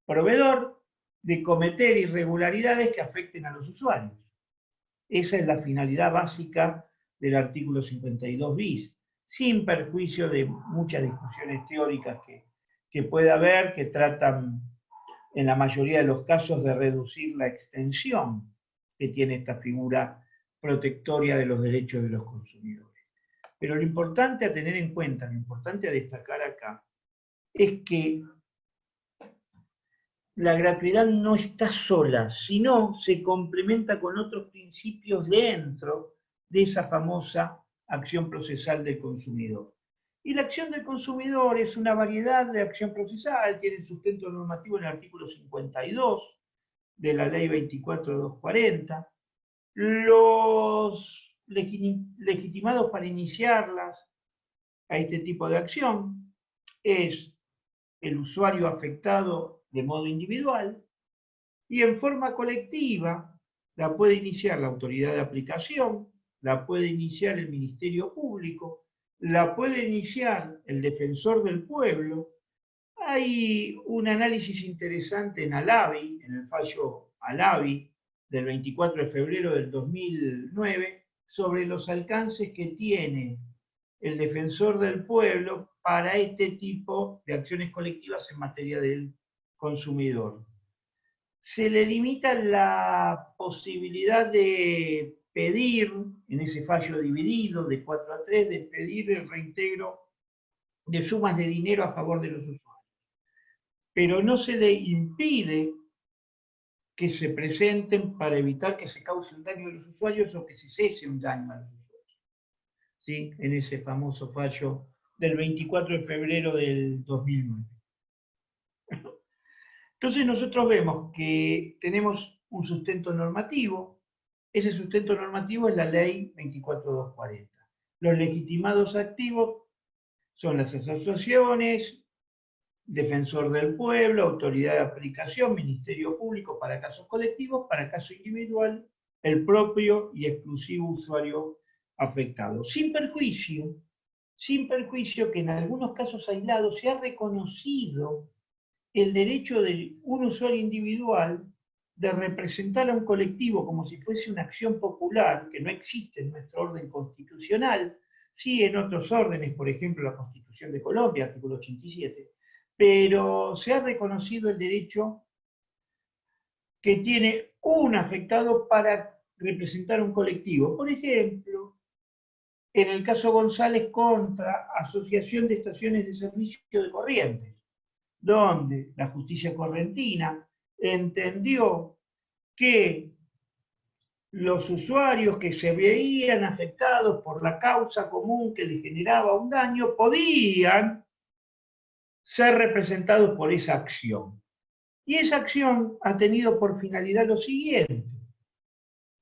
proveedor de cometer irregularidades que afecten a los usuarios. Esa es la finalidad básica del artículo 52 bis, sin perjuicio de muchas discusiones teóricas que pueda haber, que tratan en la mayoría de los casos, de reducir la extensión que tiene esta figura protectoria de los derechos de los consumidores. Pero lo importante a tener en cuenta, lo importante a destacar acá, es que la gratuidad no está sola, sino se complementa con otros principios dentro de esa famosa acción procesal del consumidor. Y la acción del consumidor es una variedad de acción procesal, tiene sustento normativo en el artículo 52 de la ley 24.240. Los legitimados para iniciarlas a este tipo de acción es el usuario afectado de modo individual, y en forma colectiva la puede iniciar la autoridad de aplicación, la puede iniciar el Ministerio Público, la puede iniciar el Defensor del Pueblo. Hay un análisis interesante en Alavi, en el fallo Alavi del 24 de febrero del 2009, sobre los alcances que tiene el Defensor del Pueblo para este tipo de acciones colectivas en materia del consumidor. Se le limita la posibilidad de pedir, en ese fallo dividido de 4-3, de pedir el reintegro de sumas de dinero a favor de los usuarios. Pero no se le impide que se presenten para evitar que se cause un daño a los usuarios o que se cese un daño a los usuarios. ¿Sí? En ese famoso fallo del 24 de febrero del 2009. Entonces nosotros vemos que tenemos un sustento normativo. Ese sustento normativo es la ley 24.240. Los legitimados activos son las asociaciones, Defensor del Pueblo, Autoridad de Aplicación, Ministerio Público para casos colectivos, para caso individual, el propio y exclusivo usuario afectado. Sin perjuicio que en algunos casos aislados se ha reconocido el derecho de un usuario individual de representar a un colectivo como si fuese una acción popular, que no existe en nuestro orden constitucional, sí en otros órdenes, por ejemplo la Constitución de Colombia, artículo 87, pero se ha reconocido el derecho que tiene un afectado para representar un colectivo. Por ejemplo, en el caso González contra Asociación de Estaciones de Servicio de Corrientes, donde la justicia correntina entendió que los usuarios que se veían afectados por la causa común que les generaba un daño podían ser representados por esa acción. Y esa acción ha tenido por finalidad lo siguiente: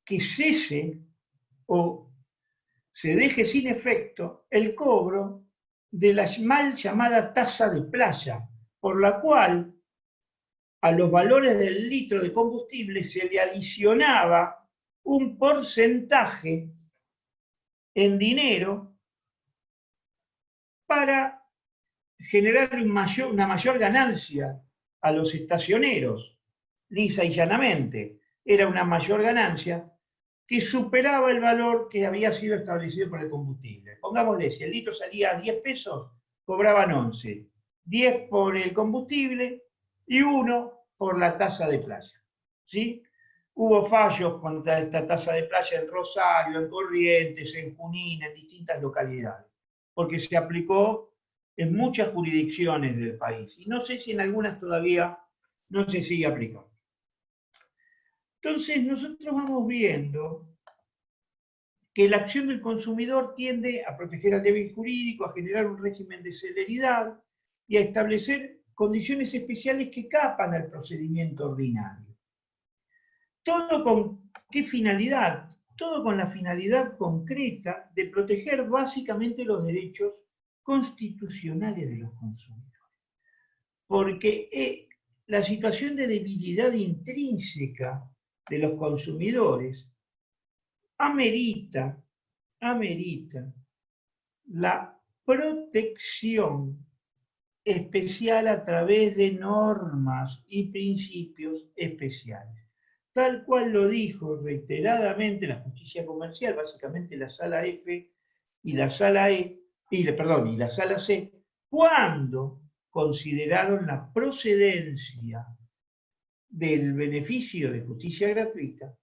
que cese o se deje sin efecto el cobro de la mal llamada tasa de playa, por la cual a los valores del litro de combustible se le adicionaba un porcentaje en dinero para generar una mayor ganancia a los estacioneros. Lisa y llanamente, era una mayor ganancia que superaba el valor que había sido establecido por el combustible. Pongámosle, si el litro salía a 10 pesos, cobraban 11. 10 por el combustible y 1 por la tasa de playa. ¿Sí? Hubo fallos contra esta tasa de playa en Rosario, en Corrientes, en Junín, en distintas localidades, porque se aplicó en muchas jurisdicciones del país, y no sé si en algunas todavía no se sigue aplicando. Entonces nosotros vamos viendo que la acción del consumidor tiende a proteger al débil jurídico, a generar un régimen de celeridad y a establecer condiciones especiales que escapan al procedimiento ordinario. ¿Todo con qué finalidad? Todo con la finalidad concreta de proteger básicamente los derechos constitucionales de los consumidores. Porque la situación de debilidad intrínseca de los consumidores amerita la protección especial a través de normas y principios especiales. Tal cual lo dijo reiteradamente la justicia comercial, básicamente la sala F y la sala y la sala C, cuando consideraron la procedencia del beneficio de justicia gratuita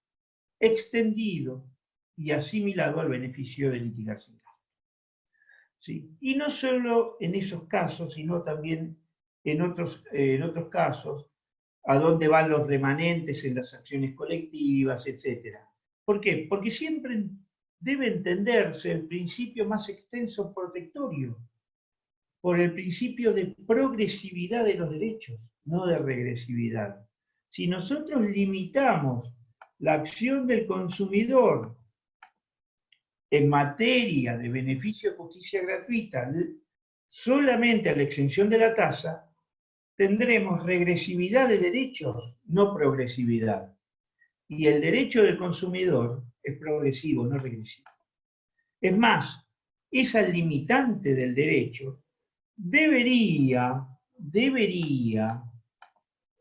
extendido y asimilado al beneficio de litigar sin gasto. ¿Sí? Y no solo en esos casos, sino también en otros casos, a dónde van los remanentes en las acciones colectivas, etc. ¿Por qué? Porque siempre debe entenderse el principio más extenso protectorio, por el principio de progresividad de los derechos, no de regresividad. Si nosotros limitamos la acción del consumidor en materia de beneficio de justicia gratuita solamente a la exención de la tasa, tendremos regresividad de derechos, no progresividad. Y el derecho del consumidor es progresivo, no regresivo. Es más, esa limitante del derecho debería,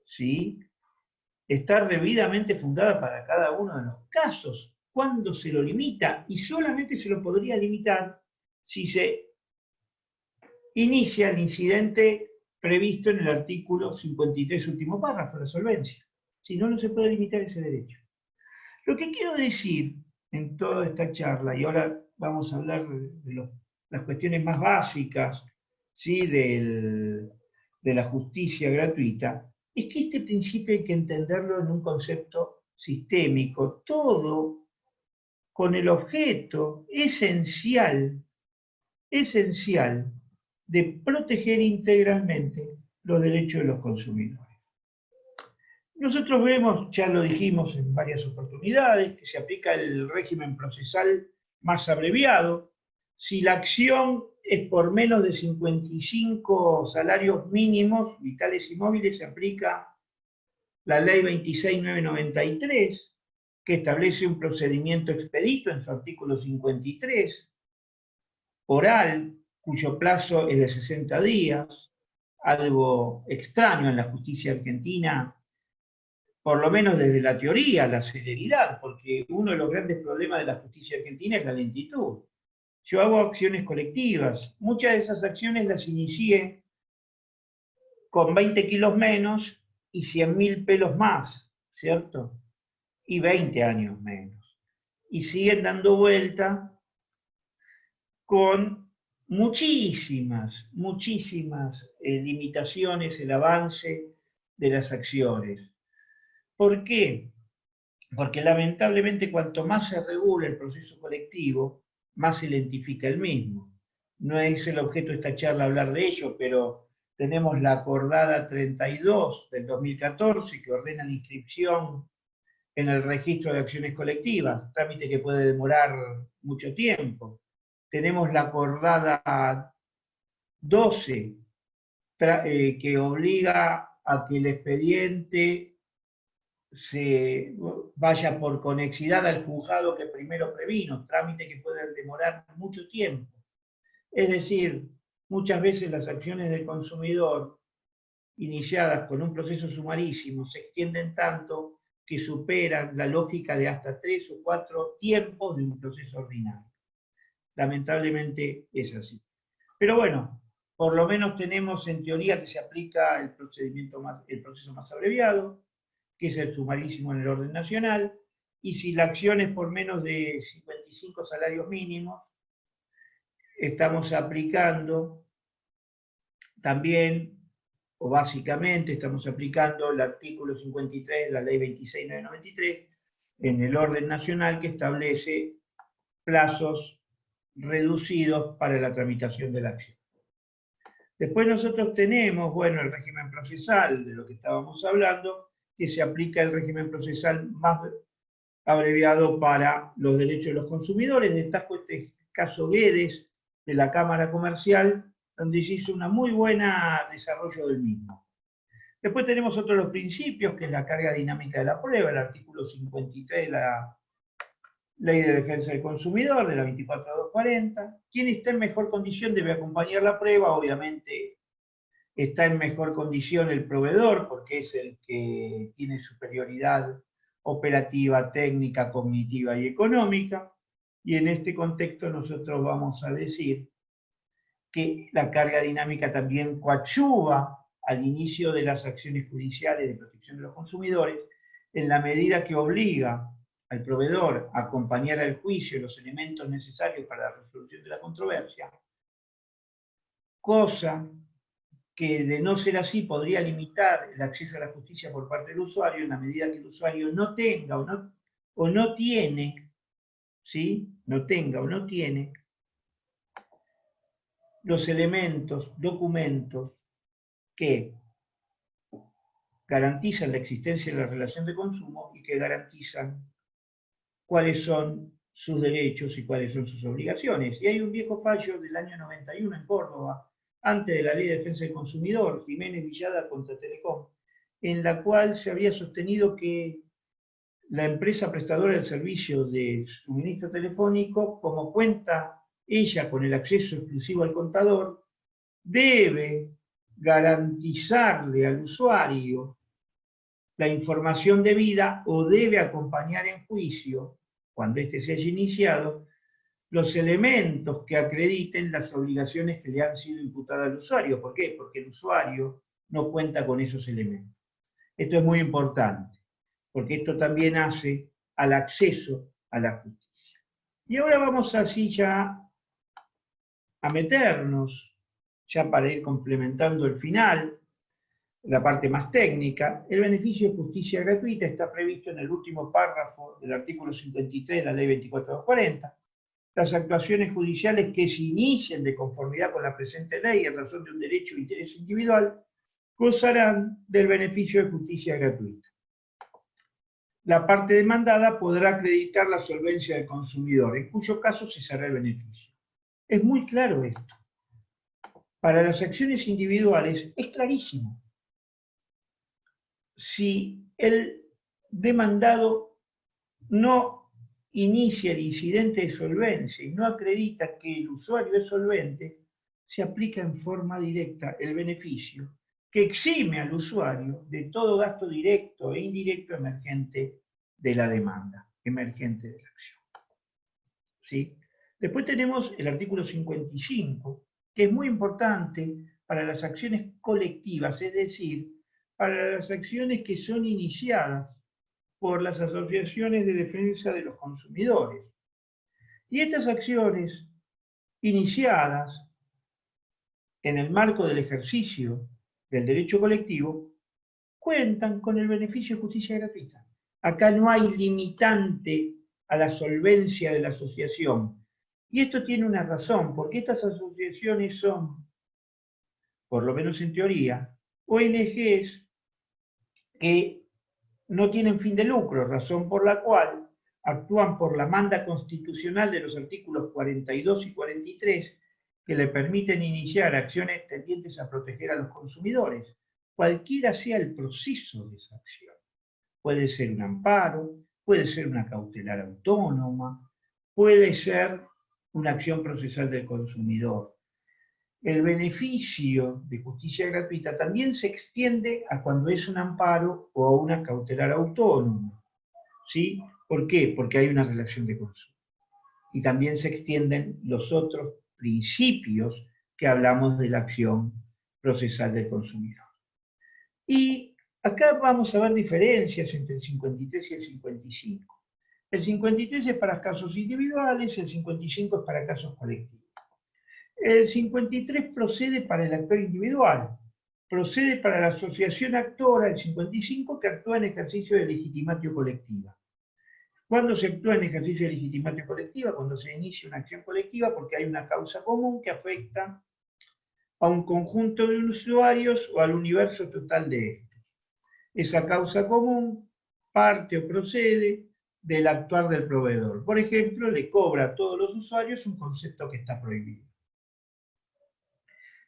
¿sí?, estar debidamente fundada para cada uno de los casos. ¿Cuándo se lo limita? Y solamente se lo podría limitar si se inicia el incidente previsto en el artículo 53, último párrafo, la solvencia. Si no, no se puede limitar ese derecho. Lo que quiero decir en toda esta charla, y ahora vamos a hablar de las cuestiones más básicas, ¿sí?, de la justicia gratuita, es que este principio hay que entenderlo en un concepto sistémico, todo con el objeto esencial de proteger integralmente los derechos de los consumidores. Nosotros vemos, ya lo dijimos en varias oportunidades, que se aplica el régimen procesal más abreviado. Si la acción es por menos de 55 salarios mínimos, vitales y móviles, se aplica la ley 26.993, que establece un procedimiento expedito en su artículo 53, oral, cuyo plazo es de 60 días, algo extraño en la justicia argentina, por lo menos desde la teoría, la celeridad, porque uno de los grandes problemas de la justicia argentina es la lentitud. Yo hago acciones colectivas, muchas de esas acciones las inicié con 20 kilos menos y 100.000 pelos más, ¿cierto? Y 20 años menos. Y siguen dando vuelta con muchísimas limitaciones el avance de las acciones. ¿Por qué? Porque lamentablemente cuanto más se regula el proceso colectivo, más se identifica el mismo. No es el objeto de esta charla hablar de ello, pero tenemos la acordada 32 del 2014 que ordena la inscripción en el registro de acciones colectivas, trámite que puede demorar mucho tiempo. Tenemos la acordada 12 que obliga a que el expediente se vaya por conexidad al juzgado que primero previno, trámite que puede demorar mucho tiempo. Es decir, muchas veces las acciones del consumidor iniciadas con un proceso sumarísimo se extienden tanto que superan la lógica de hasta 3 o 4 tiempos de un proceso ordinario. Lamentablemente es así. Pero bueno, por lo menos tenemos en teoría que se aplica el proceso más abreviado, que es el sumarísimo en el orden nacional, y si la acción es por menos de 55 salarios mínimos, estamos aplicando también, o básicamente estamos aplicando el artículo 53 de la ley 26.993 en el orden nacional, que establece plazos reducidos para la tramitación de la acción. Después nosotros tenemos, bueno, el régimen procesal, de lo que estábamos hablando, que se aplica el régimen procesal más abreviado para los derechos de los consumidores. Destaco este caso Guedes de la Cámara Comercial, donde se hizo un muy buen desarrollo del mismo. Después tenemos otros los principios, que es la carga dinámica de la prueba, el artículo 53 de la Ley de Defensa del Consumidor, de la 24.240. Quien está en mejor condición debe acompañar la prueba, obviamente está en mejor condición el proveedor, porque es el que tiene superioridad operativa, técnica, cognitiva y económica. Y en este contexto nosotros vamos a decir que la carga dinámica también coadyuva al inicio de las acciones judiciales de protección de los consumidores, en la medida que obliga al proveedor a acompañar al juicio los elementos necesarios para la resolución de la controversia, cosa que de no ser así podría limitar el acceso a la justicia por parte del usuario en la medida que el usuario no tenga o no tiene, ¿sí? No tenga o no tiene los elementos, documentos que garantizan la existencia de la relación de consumo y que garantizan cuáles son sus derechos y cuáles son sus obligaciones. Y hay un viejo fallo del año 91 en Córdoba, antes de la Ley de Defensa del Consumidor, Jiménez Villada contra Telecom, en la cual se había sostenido que la empresa prestadora del servicio de suministro telefónico, como cuenta ella con el acceso exclusivo al contador, debe garantizarle al usuario la información debida o debe acompañar en juicio, cuando éste se haya iniciado, los elementos que acrediten las obligaciones que le han sido imputadas al usuario. ¿Por qué? Porque el usuario no cuenta con esos elementos. Esto es muy importante, porque esto también hace al acceso a la justicia. Y ahora vamos así ya a meternos, ya para ir complementando el final, la parte más técnica. El beneficio de justicia gratuita está previsto en el último párrafo del artículo 53 de la Ley 24240. Las actuaciones judiciales que se inicien de conformidad con la presente ley en razón de un derecho o interés individual gozarán del beneficio de justicia gratuita. La parte demandada podrá acreditar la solvencia del consumidor, en cuyo caso cesará el beneficio. Es muy claro esto. Para las acciones individuales es clarísimo. Si el demandado no inicia el incidente de solvencia y no acredita que el usuario es solvente, se aplica en forma directa el beneficio que exime al usuario de todo gasto directo e indirecto emergente de la demanda, emergente de la acción. ¿Sí? Después tenemos el artículo 55, que es muy importante para las acciones colectivas, es decir, para las acciones que son iniciadas por las asociaciones de defensa de los consumidores. Y estas acciones iniciadas en el marco del ejercicio del derecho colectivo cuentan con el beneficio de justicia gratuita. Acá no hay limitante a la solvencia de la asociación. Y esto tiene una razón, porque estas asociaciones son, por lo menos en teoría, ONGs que no tienen fin de lucro, razón por la cual actúan por la manda constitucional de los artículos 42 y 43 que le permiten iniciar acciones tendientes a proteger a los consumidores, cualquiera sea el proceso de esa acción. Puede ser un amparo, puede ser una cautelar autónoma, puede ser una acción procesal del consumidor. El beneficio de justicia gratuita también se extiende a cuando es un amparo o a una cautelar autónoma. ¿Sí? ¿Por qué? Porque hay una relación de consumo. Y también se extienden los otros principios que hablamos de la acción procesal del consumidor. Y acá vamos a ver diferencias entre el 53 y el 55. El 53 es para casos individuales, el 55 es para casos colectivos. El 53 procede para el actor individual, procede para la asociación actora, el 55, que actúa en ejercicio de legitimatio colectiva. ¿Cuándo se actúa en ejercicio de legitimatio colectiva? Cuando se inicia una acción colectiva porque hay una causa común que afecta a un conjunto de usuarios o al universo total de estos. Esa causa común parte o procede del actuar del proveedor. Por ejemplo, le cobra a todos los usuarios un concepto que está prohibido.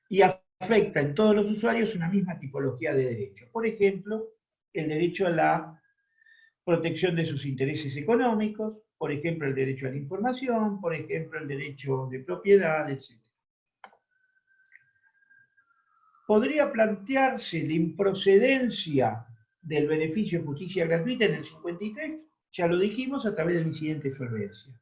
Y afecta en todos los usuarios una misma tipología de derechos. Por ejemplo, el derecho a la protección de sus intereses económicos, por ejemplo, el derecho a la información, por ejemplo, el derecho de propiedad, etc. Podría plantearse la improcedencia del beneficio de justicia gratuita en el 53, ya lo dijimos, a través del incidente de solvencia.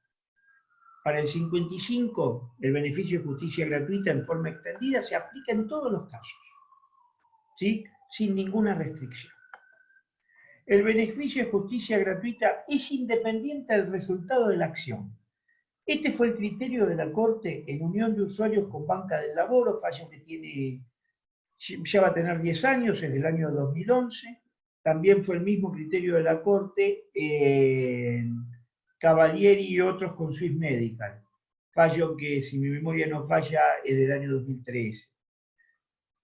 Para el 55, el beneficio de justicia gratuita en forma extendida se aplica en todos los casos. ¿sí? Sin ninguna restricción. El beneficio de justicia gratuita es independiente del resultado de la acción. Este fue el criterio de la Corte en unión de usuarios con Banca del Lavoro, fallo que ya va a tener 10 años, es del año 2011. También fue el mismo criterio de la Corte en Cavalieri y otros con Swiss Medical. Fallo que, si mi memoria no falla, es del año 2013.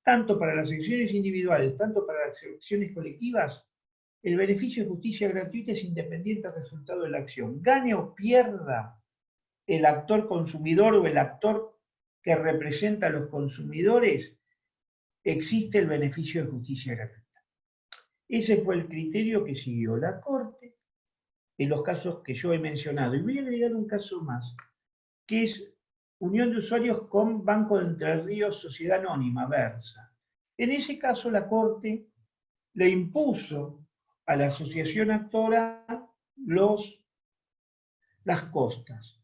Tanto para las acciones individuales, tanto para las acciones colectivas, el beneficio de justicia gratuita es independiente del resultado de la acción. Gane o pierda el actor consumidor o el actor que representa a los consumidores, existe el beneficio de justicia gratuita. Ese fue el criterio que siguió la Corte en los casos que yo he mencionado. Y voy a agregar un caso más, que es unión de usuarios con Banco de Entre Ríos, Sociedad Anónima, Versa. En ese caso la Corte le impuso a la asociación actora las costas,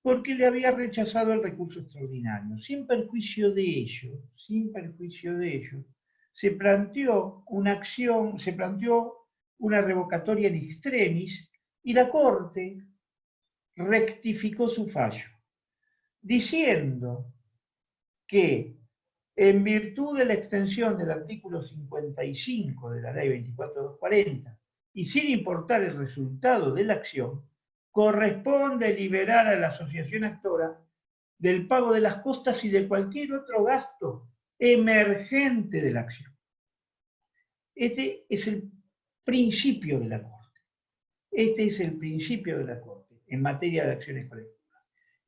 porque le había rechazado el recurso extraordinario. Sin perjuicio de ello, se planteó una revocatoria in extremis y la Corte rectificó su fallo, diciendo que en virtud de la extensión del artículo 55 de la ley 24240 y sin importar el resultado de la acción, corresponde liberar a la asociación actora del pago de las costas y de cualquier otro gasto emergente de la acción. Este es el principio de la Corte. Este es el principio de la Corte en materia de acciones colectivas.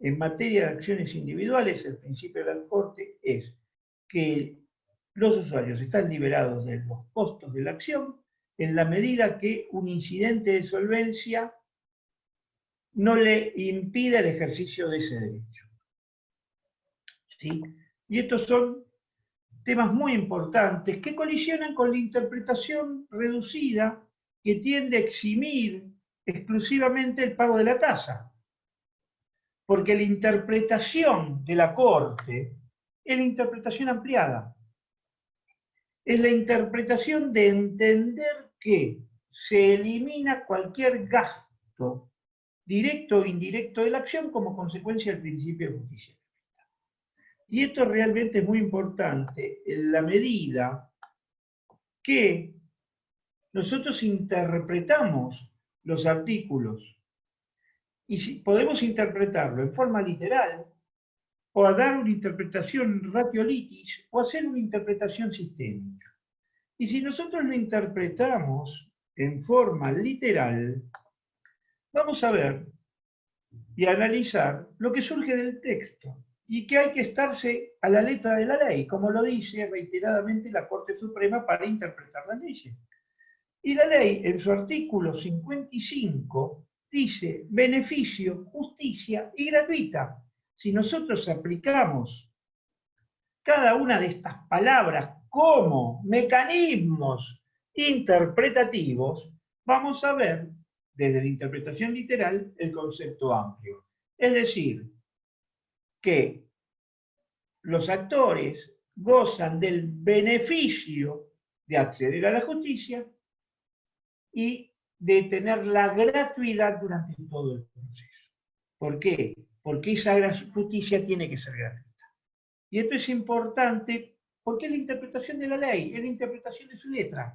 En materia de acciones individuales, el principio de la Corte es que los usuarios están liberados de los costos de la acción en la medida que un incidente de solvencia no le impide el ejercicio de ese derecho. ¿Sí? Y estos son temas muy importantes que colisionan con la interpretación reducida que tiende a eximir exclusivamente el pago de la tasa. Porque la interpretación de la Corte es la interpretación ampliada. Es la interpretación de entender que se elimina cualquier gasto directo o indirecto de la acción como consecuencia del principio de justicia. Y esto realmente es muy importante en la medida que nosotros interpretamos los artículos y si podemos interpretarlo en forma literal o a dar una interpretación ratio litis o hacer una interpretación sistémica. Y si nosotros lo interpretamos en forma literal, vamos a ver y a analizar lo que surge del texto y que hay que estarse a la letra de la ley, como lo dice reiteradamente la Corte Suprema para interpretar las leyes. Y la ley, en su artículo 55, dice beneficio, justicia y gratuita. Si nosotros aplicamos cada una de estas palabras como mecanismos interpretativos, vamos a ver desde la interpretación literal el concepto amplio. Es decir, que los actores gozan del beneficio de acceder a la justicia y de tener la gratuidad durante todo el proceso. ¿Por qué? Porque esa justicia tiene que ser gratuita. Y esto es importante porque es la interpretación de la ley, es la interpretación de su letra.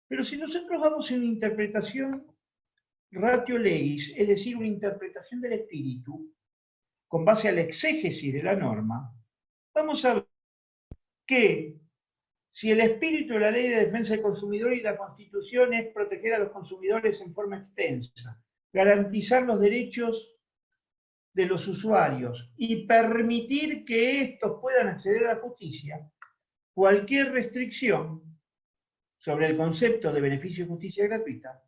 Pero si nosotros vamos en una interpretación ratio legis, es decir, una interpretación del espíritu, con base a la exégesis de la norma, vamos a ver que si el espíritu de la Ley de Defensa del Consumidor y la Constitución es proteger a los consumidores en forma extensa, garantizar los derechos de los usuarios y permitir que estos puedan acceder a la justicia, cualquier restricción sobre el concepto de beneficio de justicia gratuita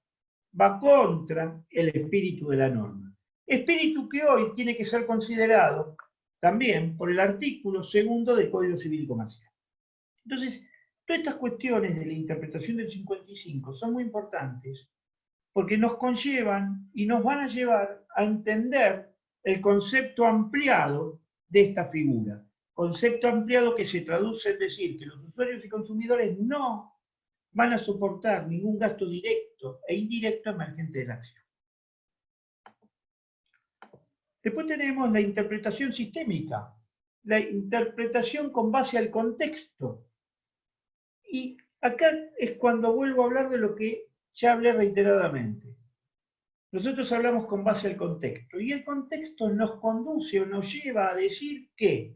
va contra el espíritu de la norma. Espíritu que hoy tiene que ser considerado también por el artículo 2 del Código Civil y Comercial. Entonces, todas estas cuestiones de la interpretación del 55 son muy importantes porque nos conllevan y nos van a llevar a entender el concepto ampliado de esta figura. concepto ampliado que se traduce en decir que los usuarios y consumidores no van a soportar ningún gasto directo e indirecto emergente de la acción. Después tenemos la interpretación sistémica, la interpretación con base al contexto. Y acá es cuando vuelvo a hablar de lo que ya hablé reiteradamente. Nosotros hablamos con base al contexto, y el contexto nos conduce o nos lleva a decir que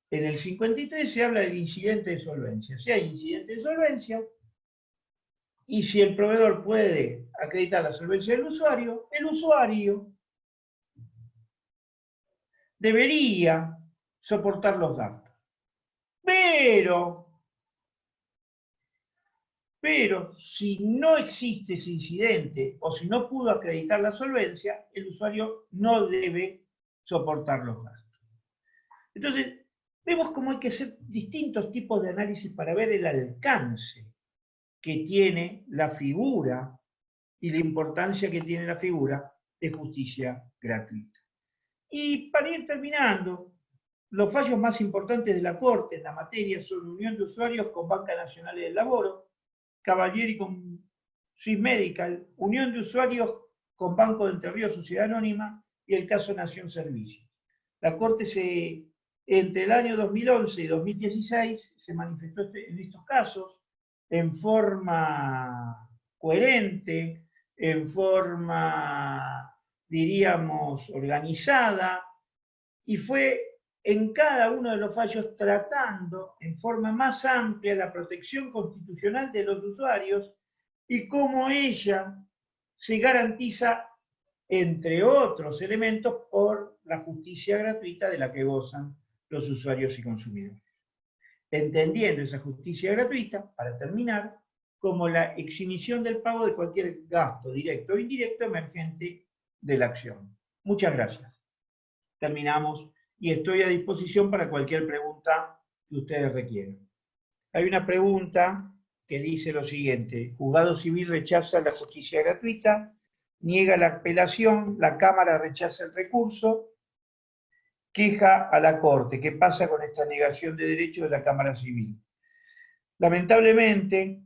en el 53 se habla del incidente de solvencia. Si hay incidente de solvencia, y si el proveedor puede acreditar la solvencia del usuario, el usuario debería soportar los gastos. Pero si no existe ese incidente o si no pudo acreditar la solvencia, el usuario no debe soportar los gastos. Entonces, vemos cómo hay que hacer distintos tipos de análisis para ver el alcance que tiene la figura y la importancia que tiene la figura de justicia gratuita. Y para ir terminando, los fallos más importantes de la Corte en la materia son Unión de Usuarios con Banca Nacional del Laboro, Cavalieri con Swiss Medical, Unión de Usuarios con Banco de Entre Ríos, Sociedad Anónima, y el caso Nación Servicios. La Corte entre el año 2011 y 2016 se manifestó en estos casos en forma coherente, en forma, diríamos, organizada, y fue en cada uno de los fallos tratando en forma más amplia la protección constitucional de los usuarios y cómo ella se garantiza, entre otros elementos, por la justicia gratuita de la que gozan los usuarios y consumidores. Entendiendo esa justicia gratuita, para terminar, como la exhibición del pago de cualquier gasto directo o indirecto emergente de la acción. Muchas gracias. Terminamos y estoy a disposición para cualquier pregunta que ustedes requieran. Hay una pregunta que dice lo siguiente: juzgado civil rechaza la justicia gratuita, niega la apelación, la Cámara rechaza el recurso, queja a la Corte. ¿Qué pasa con esta negación de derechos de la Cámara Civil? Lamentablemente,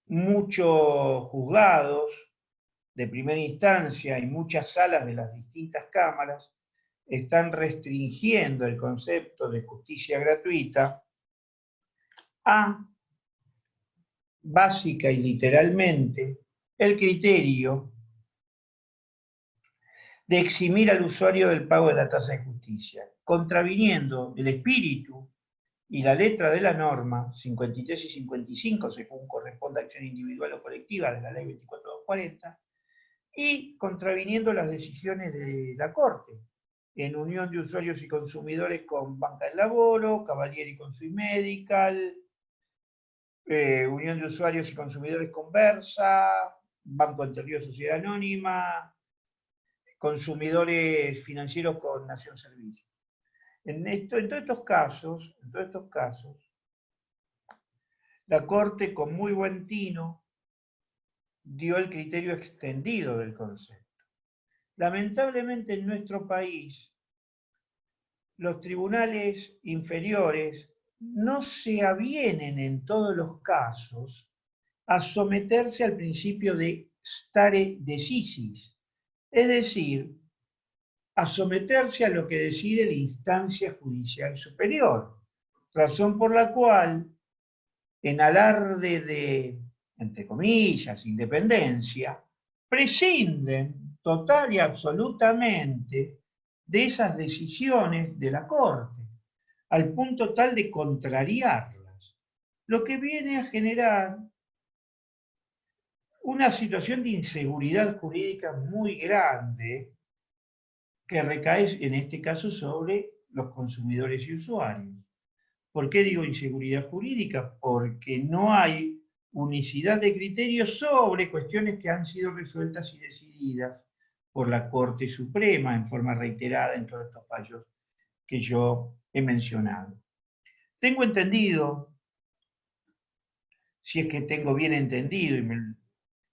muchos juzgados de primera instancia y muchas salas de las distintas cámaras están restringiendo el concepto de justicia gratuita a, básica y literalmente, el criterio de eximir al usuario del pago de la tasa de justicia, contraviniendo el espíritu y la letra de la norma 53 y 55, según corresponda a acción individual o colectiva de la ley 24240, y contraviniendo las decisiones de la Corte, en unión de usuarios y consumidores con Banca del Laboro, Cavalieri con Swiss Medical, unión de usuarios y consumidores con Versa, Banco Entre Ríos, Sociedad Anónima, consumidores financieros con Nación Servicios. En todos estos casos, la Corte, con muy buen tino, dio el criterio extendido del concepto. Lamentablemente en nuestro país, los tribunales inferiores no se avienen en todos los casos a someterse al principio de stare decisis, es decir, a someterse a lo que decide la instancia judicial superior, razón por la cual, en alarde de, entre comillas, independencia, prescinden total y absolutamente de esas decisiones de la Corte, al punto tal de contrariarlas, lo que viene a generar una situación de inseguridad jurídica muy grande que recae en este caso sobre los consumidores y usuarios. ¿Por qué digo inseguridad jurídica? Porque no hay unicidad de criterios sobre cuestiones que han sido resueltas y decididas por la Corte Suprema en forma reiterada en todos estos fallos que yo he mencionado. Tengo entendido, si es que tengo bien entendido,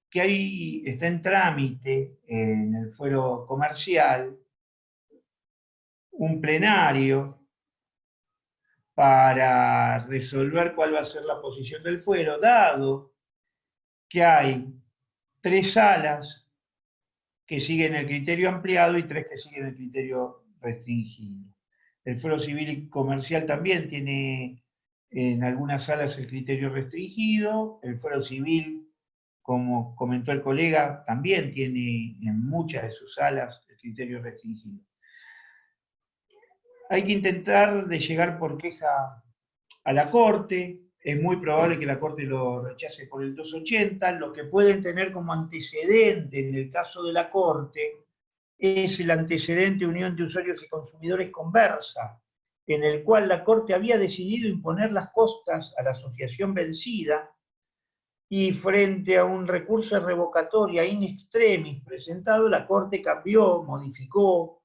que ahí está en trámite en el fuero comercial un plenario para resolver cuál va a ser la posición del fuero, dado que hay 3 salas que siguen el criterio ampliado y 3 que siguen el criterio restringido. El fuero civil y comercial también tiene en algunas salas el criterio restringido, el fuero civil, como comentó el colega, también tiene en muchas de sus salas el criterio restringido. Hay que intentar de llegar por queja a la Corte, es muy probable que la Corte lo rechace por el 280, lo que pueden tener como antecedente en el caso de la Corte es el antecedente Unión de Usuarios y Consumidores Conversa, en el cual la Corte había decidido imponer las costas a la asociación vencida y frente a un recurso de revocatoria in extremis presentado, la Corte cambió, modificó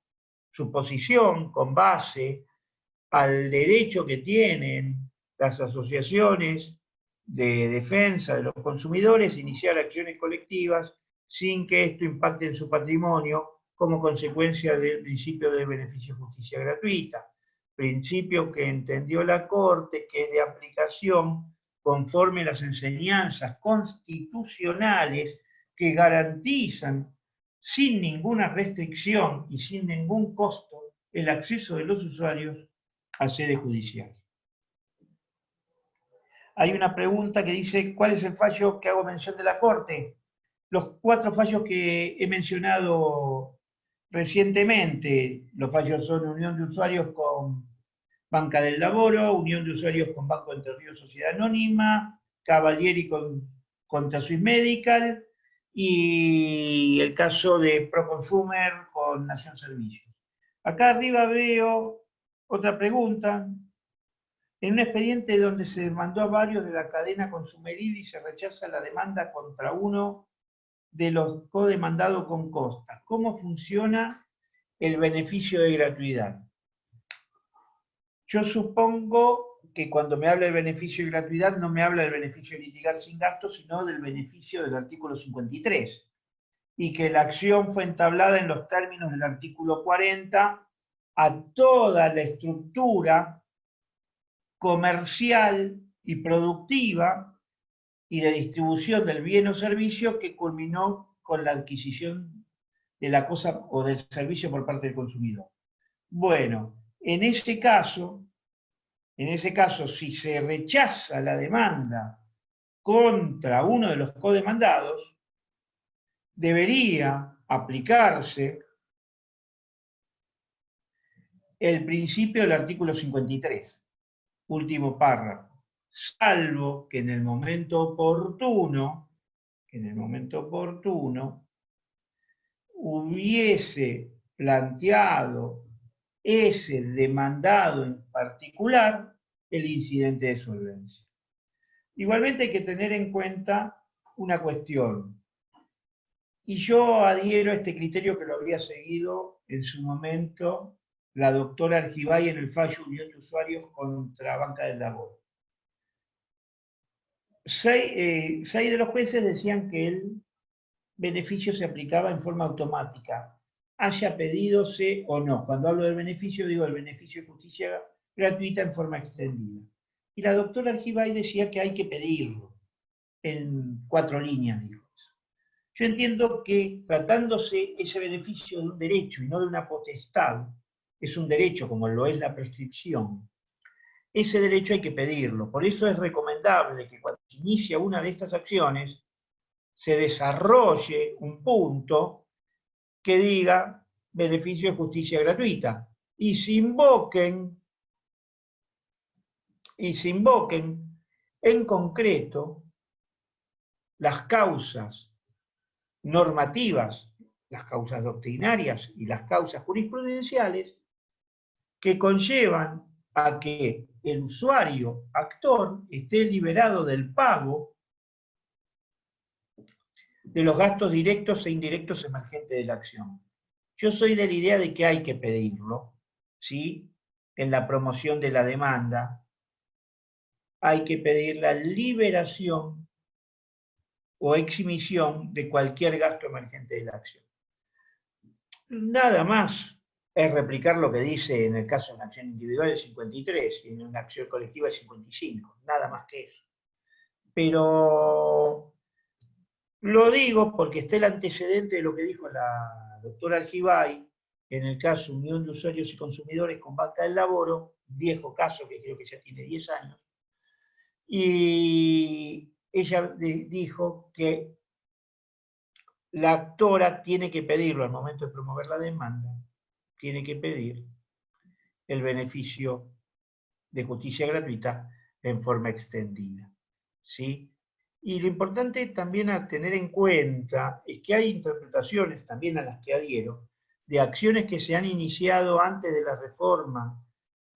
su posición con base al derecho que tienen las asociaciones de defensa de los consumidores, iniciar acciones colectivas sin que esto impacte en su patrimonio como consecuencia del principio de beneficio justicia gratuita, principio que entendió la Corte que es de aplicación conforme a las enseñanzas constitucionales que garantizan sin ninguna restricción y sin ningún costo el acceso de los usuarios a sede judicial. Hay una pregunta que dice, ¿cuál es el fallo que hago mención de la Corte? Los 4 fallos que he mencionado recientemente, los fallos son Unión de Usuarios con Banca del Laboro, Unión de Usuarios con Banco Entre Ríos Sociedad Anónima, Cavalieri contra Swiss Medical y el caso de Proconsumer con Nación Servicios. Acá arriba veo otra pregunta. En un expediente donde se demandó a varios de la cadena consumeril y se rechaza la demanda contra uno de los codemandados con costas. ¿Cómo funciona el beneficio de gratuidad? Yo supongo que cuando me habla del beneficio de gratuidad no me habla del beneficio de litigar sin gastos, sino del beneficio del artículo 53. Y que la acción fue entablada en los términos del artículo 40 a toda la estructura comercial y productiva y de distribución del bien o servicio que culminó con la adquisición de la cosa o del servicio por parte del consumidor. Bueno, en ese caso, si se rechaza la demanda contra uno de los codemandados, debería aplicarse el principio del artículo 53. Último párrafo, salvo que en el momento oportuno, hubiese planteado ese demandado en particular el incidente de solvencia. Igualmente hay que tener en cuenta una cuestión, y yo adhiero a este criterio que lo había seguido en su momento la doctora Argibay en el fallo Unión de Usuarios contra Banca del Laboro. 6 de los jueces decían que el beneficio se aplicaba en forma automática, haya pedidose o no. Cuando hablo del beneficio, digo el beneficio de justicia gratuita en forma extendida. Y la doctora Argibay decía que hay que pedirlo, en 4 líneas, dijo. Yo entiendo que tratándose ese beneficio de un derecho y no de una potestad, es un derecho como lo es la prescripción, ese derecho hay que pedirlo. Por eso es recomendable que cuando se inicia una de estas acciones, se desarrolle un punto que diga beneficio de justicia gratuita y se invoquen en concreto las causas normativas, las causas doctrinarias y las causas jurisprudenciales que conllevan a que el usuario actor esté liberado del pago de los gastos directos e indirectos emergentes de la acción. Yo soy de la idea de que hay que pedirlo, ¿sí? En la promoción de la demanda, hay que pedir la liberación o exhibición de cualquier gasto emergente de la acción. Nada más. es replicar lo que dice en el caso de una acción individual el 53 y en una acción colectiva el 55, nada más que eso. Pero lo digo porque está el antecedente de lo que dijo la doctora Argibay en el caso Unión de Usuarios y Consumidores con Banca del Laboro, viejo caso que creo que ya tiene 10 años, y ella dijo que la actora tiene que pedirlo al momento de promover la demanda, tiene que pedir el beneficio de justicia gratuita en forma extendida, ¿sí? Y lo importante también a tener en cuenta es que hay interpretaciones, también a las que adhiero, de acciones que se han iniciado antes de la reforma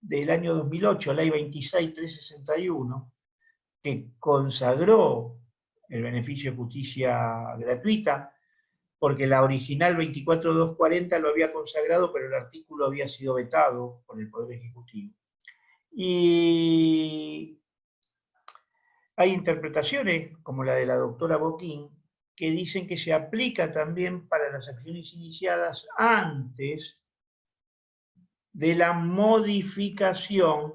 del año 2008, Ley 26.361, que consagró el beneficio de justicia gratuita, porque la original 24.240 lo había consagrado, pero el artículo había sido vetado por el Poder Ejecutivo. Y hay interpretaciones, como la de la doctora Boquín, que dicen que se aplica también para las acciones iniciadas antes de la modificación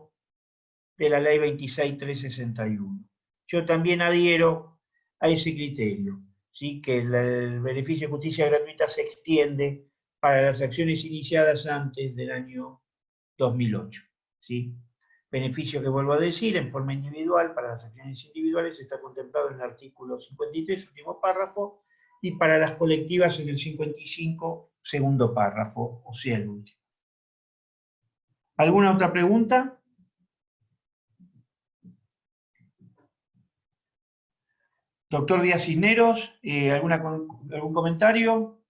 de la ley 26.361. Yo también adhiero a ese criterio, ¿sí? Que el beneficio de justicia gratuita se extiende para las acciones iniciadas antes del año 2008, ¿sí? Beneficio que vuelvo a decir, en forma individual, para las acciones individuales está contemplado en el artículo 53, último párrafo, y para las colectivas en el 55, segundo párrafo, o sea, el último. ¿Alguna otra pregunta? Doctor Díaz Cisneros, ¿algún comentario?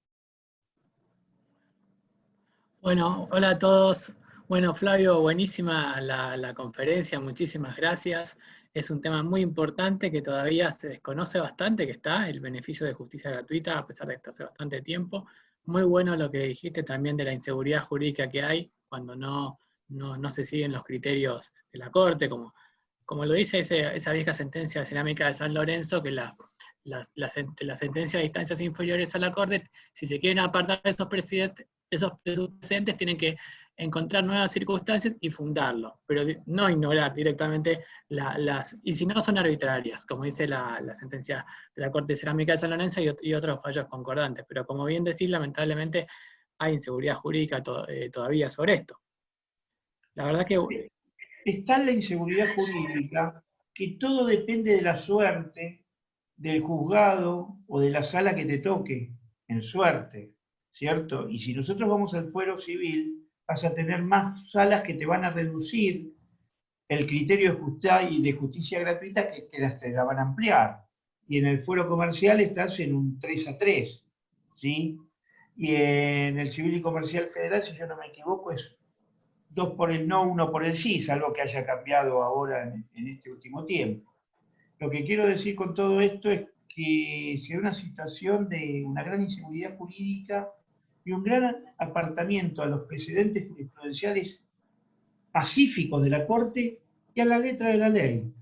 Bueno, hola a todos. Bueno, Flavio, buenísima la conferencia, muchísimas gracias. Es un tema muy importante que todavía se desconoce bastante, que está el beneficio de justicia gratuita, a pesar de que está hace bastante tiempo. Muy bueno lo que dijiste también de la inseguridad jurídica que hay cuando no se siguen los criterios de la Corte, como lo dice esa vieja sentencia de Cerámica de San Lorenzo, que la sentencia de instancias inferiores a la Corte, si se quieren apartar de esos precedentes, tienen que encontrar nuevas circunstancias y fundarlo, pero no ignorar directamente y si no son arbitrarias, como dice la sentencia de la Corte de Cerámica de San Lorenzo y otros fallos concordantes, pero como bien decís, lamentablemente hay inseguridad jurídica todavía sobre esto. La verdad que... Está la inseguridad jurídica, que todo depende de la suerte del juzgado o de la sala que te toque, en suerte, ¿cierto? Y si nosotros vamos al fuero civil, vas a tener más salas que te van a reducir el criterio de justicia gratuita que te la van a ampliar. Y en el fuero comercial estás en un 3-3, ¿sí? Y en el civil y comercial federal, si yo no me equivoco, es 2 por el no, 1 por el sí, salvo que haya cambiado ahora en este último tiempo. Lo que quiero decir con todo esto es que se da una situación de una gran inseguridad jurídica y un gran apartamiento a los precedentes jurisprudenciales pacíficos de la Corte y a la letra de la ley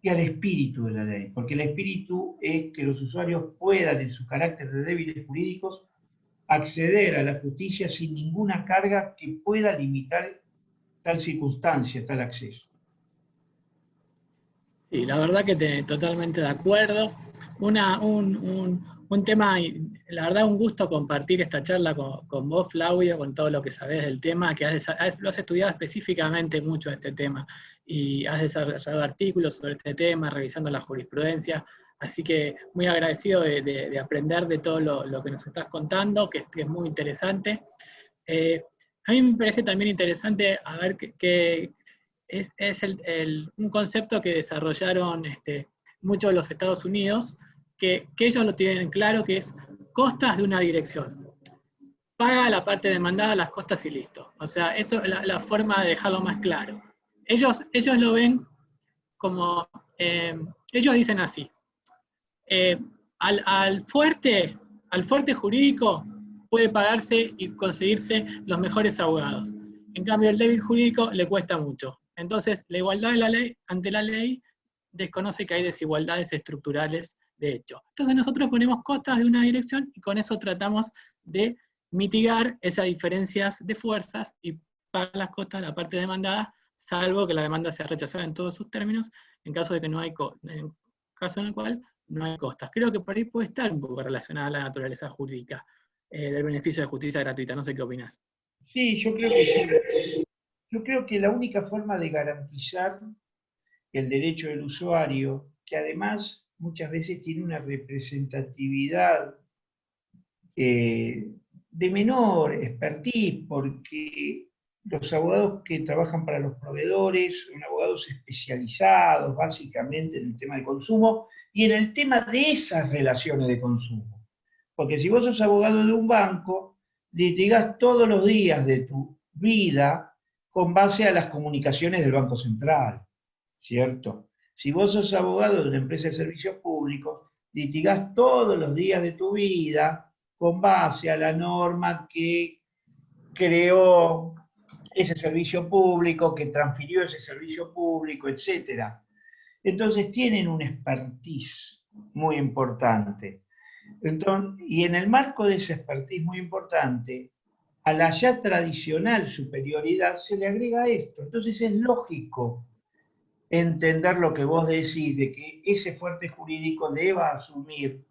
y al espíritu de la ley, porque el espíritu es que los usuarios puedan, en su carácter de débiles jurídicos, acceder a la justicia sin ninguna carga que pueda limitar tal circunstancia, tal acceso. Sí, la verdad que totalmente de acuerdo. Un tema, la verdad un gusto compartir esta charla con vos, Flavio, con todo lo que sabés del tema, que lo has estudiado específicamente mucho este tema, y has desarrollado artículos sobre este tema, revisando la jurisprudencia, así que muy agradecido de aprender de todo lo que nos estás contando, que es muy interesante. A mí me parece también interesante a ver que es un concepto que desarrollaron muchos de los Estados Unidos, que ellos lo tienen claro, que es costas de una dirección. Paga la parte demandada, las costas y listo. O sea, esto es la forma de dejarlo más claro. Ellos lo ven como, ellos dicen así, al fuerte jurídico puede pagarse y conseguirse los mejores abogados. En cambio, el débil jurídico le cuesta mucho. Entonces, la igualdad de la ley, ante la ley desconoce que hay desigualdades estructurales de hecho. Entonces nosotros ponemos costas de una dirección y con eso tratamos de mitigar esas diferencias de fuerzas y pagar las costas a la parte demandada, salvo que la demanda sea rechazada en todos sus términos, en caso de que no hay en caso en el cual no hay costas. Creo que por ahí puede estar un poco relacionada a la naturaleza jurídica del beneficio de justicia gratuita. No sé qué opinás. Sí, yo creo que sí. Yo creo que la única forma de garantizar el derecho del usuario, que además muchas veces tiene una representatividad de menor expertise, porque los abogados que trabajan para los proveedores son abogados especializados básicamente en el tema de consumo y en el tema de esas relaciones de consumo. Porque si vos sos abogado de un banco, litigás todos los días de tu vida con base a las comunicaciones del Banco Central, ¿cierto? Si vos sos abogado de una empresa de servicios públicos, litigás todos los días de tu vida con base a la norma que creó ese servicio público, que transfirió ese servicio público, etc. Entonces tienen un expertise muy importante. Entonces, y en el marco de ese expertise muy importante, a la ya tradicional superioridad se le agrega esto. Entonces es lógico entender lo que vos decís, de que ese fuerte jurídico deba asumir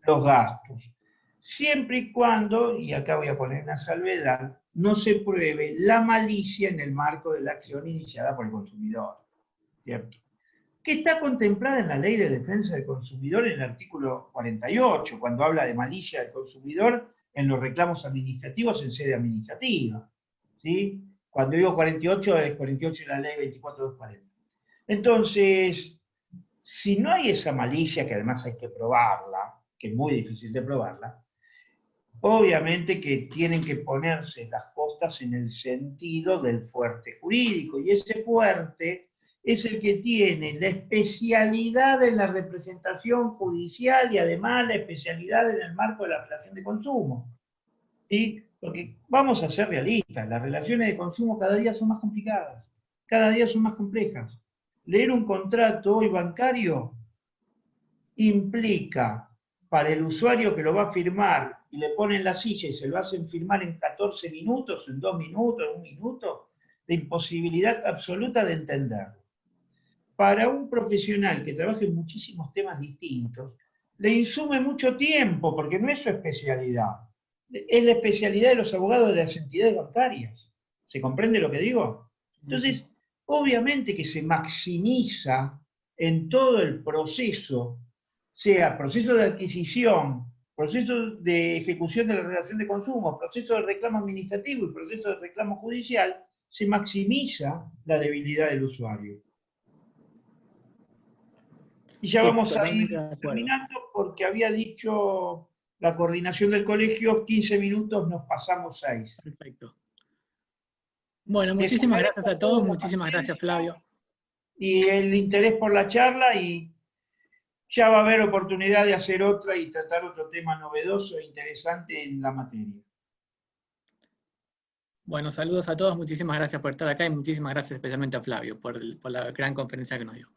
los gastos, siempre y cuando, y acá voy a poner una salvedad, no se pruebe la malicia en el marco de la acción iniciada por el consumidor, ¿cierto? Que está contemplada en la Ley de Defensa del Consumidor en el artículo 48, cuando habla de malicia del consumidor en los reclamos administrativos en sede administrativa, ¿sí? Cuando digo 48, es 48 de la Ley 24240. Entonces, si no hay esa malicia, que además hay que probarla, que es muy difícil de probarla, obviamente que tienen que ponerse las costas en el sentido del fuerte jurídico, y ese fuerte es el que tiene la especialidad en la representación judicial y además la especialidad en el marco de la relación de consumo. ¿Sí? Porque vamos a ser realistas, las relaciones de consumo cada día son más complicadas, cada día son más complejas. Leer un contrato hoy bancario implica para el usuario que lo va a firmar y le ponen la silla y se lo hacen firmar en 14 minutos, en 2 minutos, en 1 minuto, de imposibilidad absoluta de entenderlo. Para un profesional que trabaja en muchísimos temas distintos, le insume mucho tiempo porque no es su especialidad. Es la especialidad de los abogados de las entidades bancarias. ¿Se comprende lo que digo? Entonces, obviamente que se maximiza en todo el proceso, sea proceso de adquisición, proceso de ejecución de la relación de consumo, proceso de reclamo administrativo y proceso de reclamo judicial, se maximiza la debilidad del usuario. Y ya Sí, vamos a ir totalmente de acuerdo. terminando porque había dicho la coordinación del colegio, 15 minutos, nos pasamos 6. Perfecto. Bueno, Les muchísimas agradezco gracias a todos, muchísimas gracias Flavio. y el interés por la charla, y ya va a haber oportunidad de hacer otra y tratar otro tema novedoso e interesante en la materia. Bueno, saludos a todos, muchísimas gracias por estar acá y muchísimas gracias especialmente a Flavio por la gran conferencia que nos dio.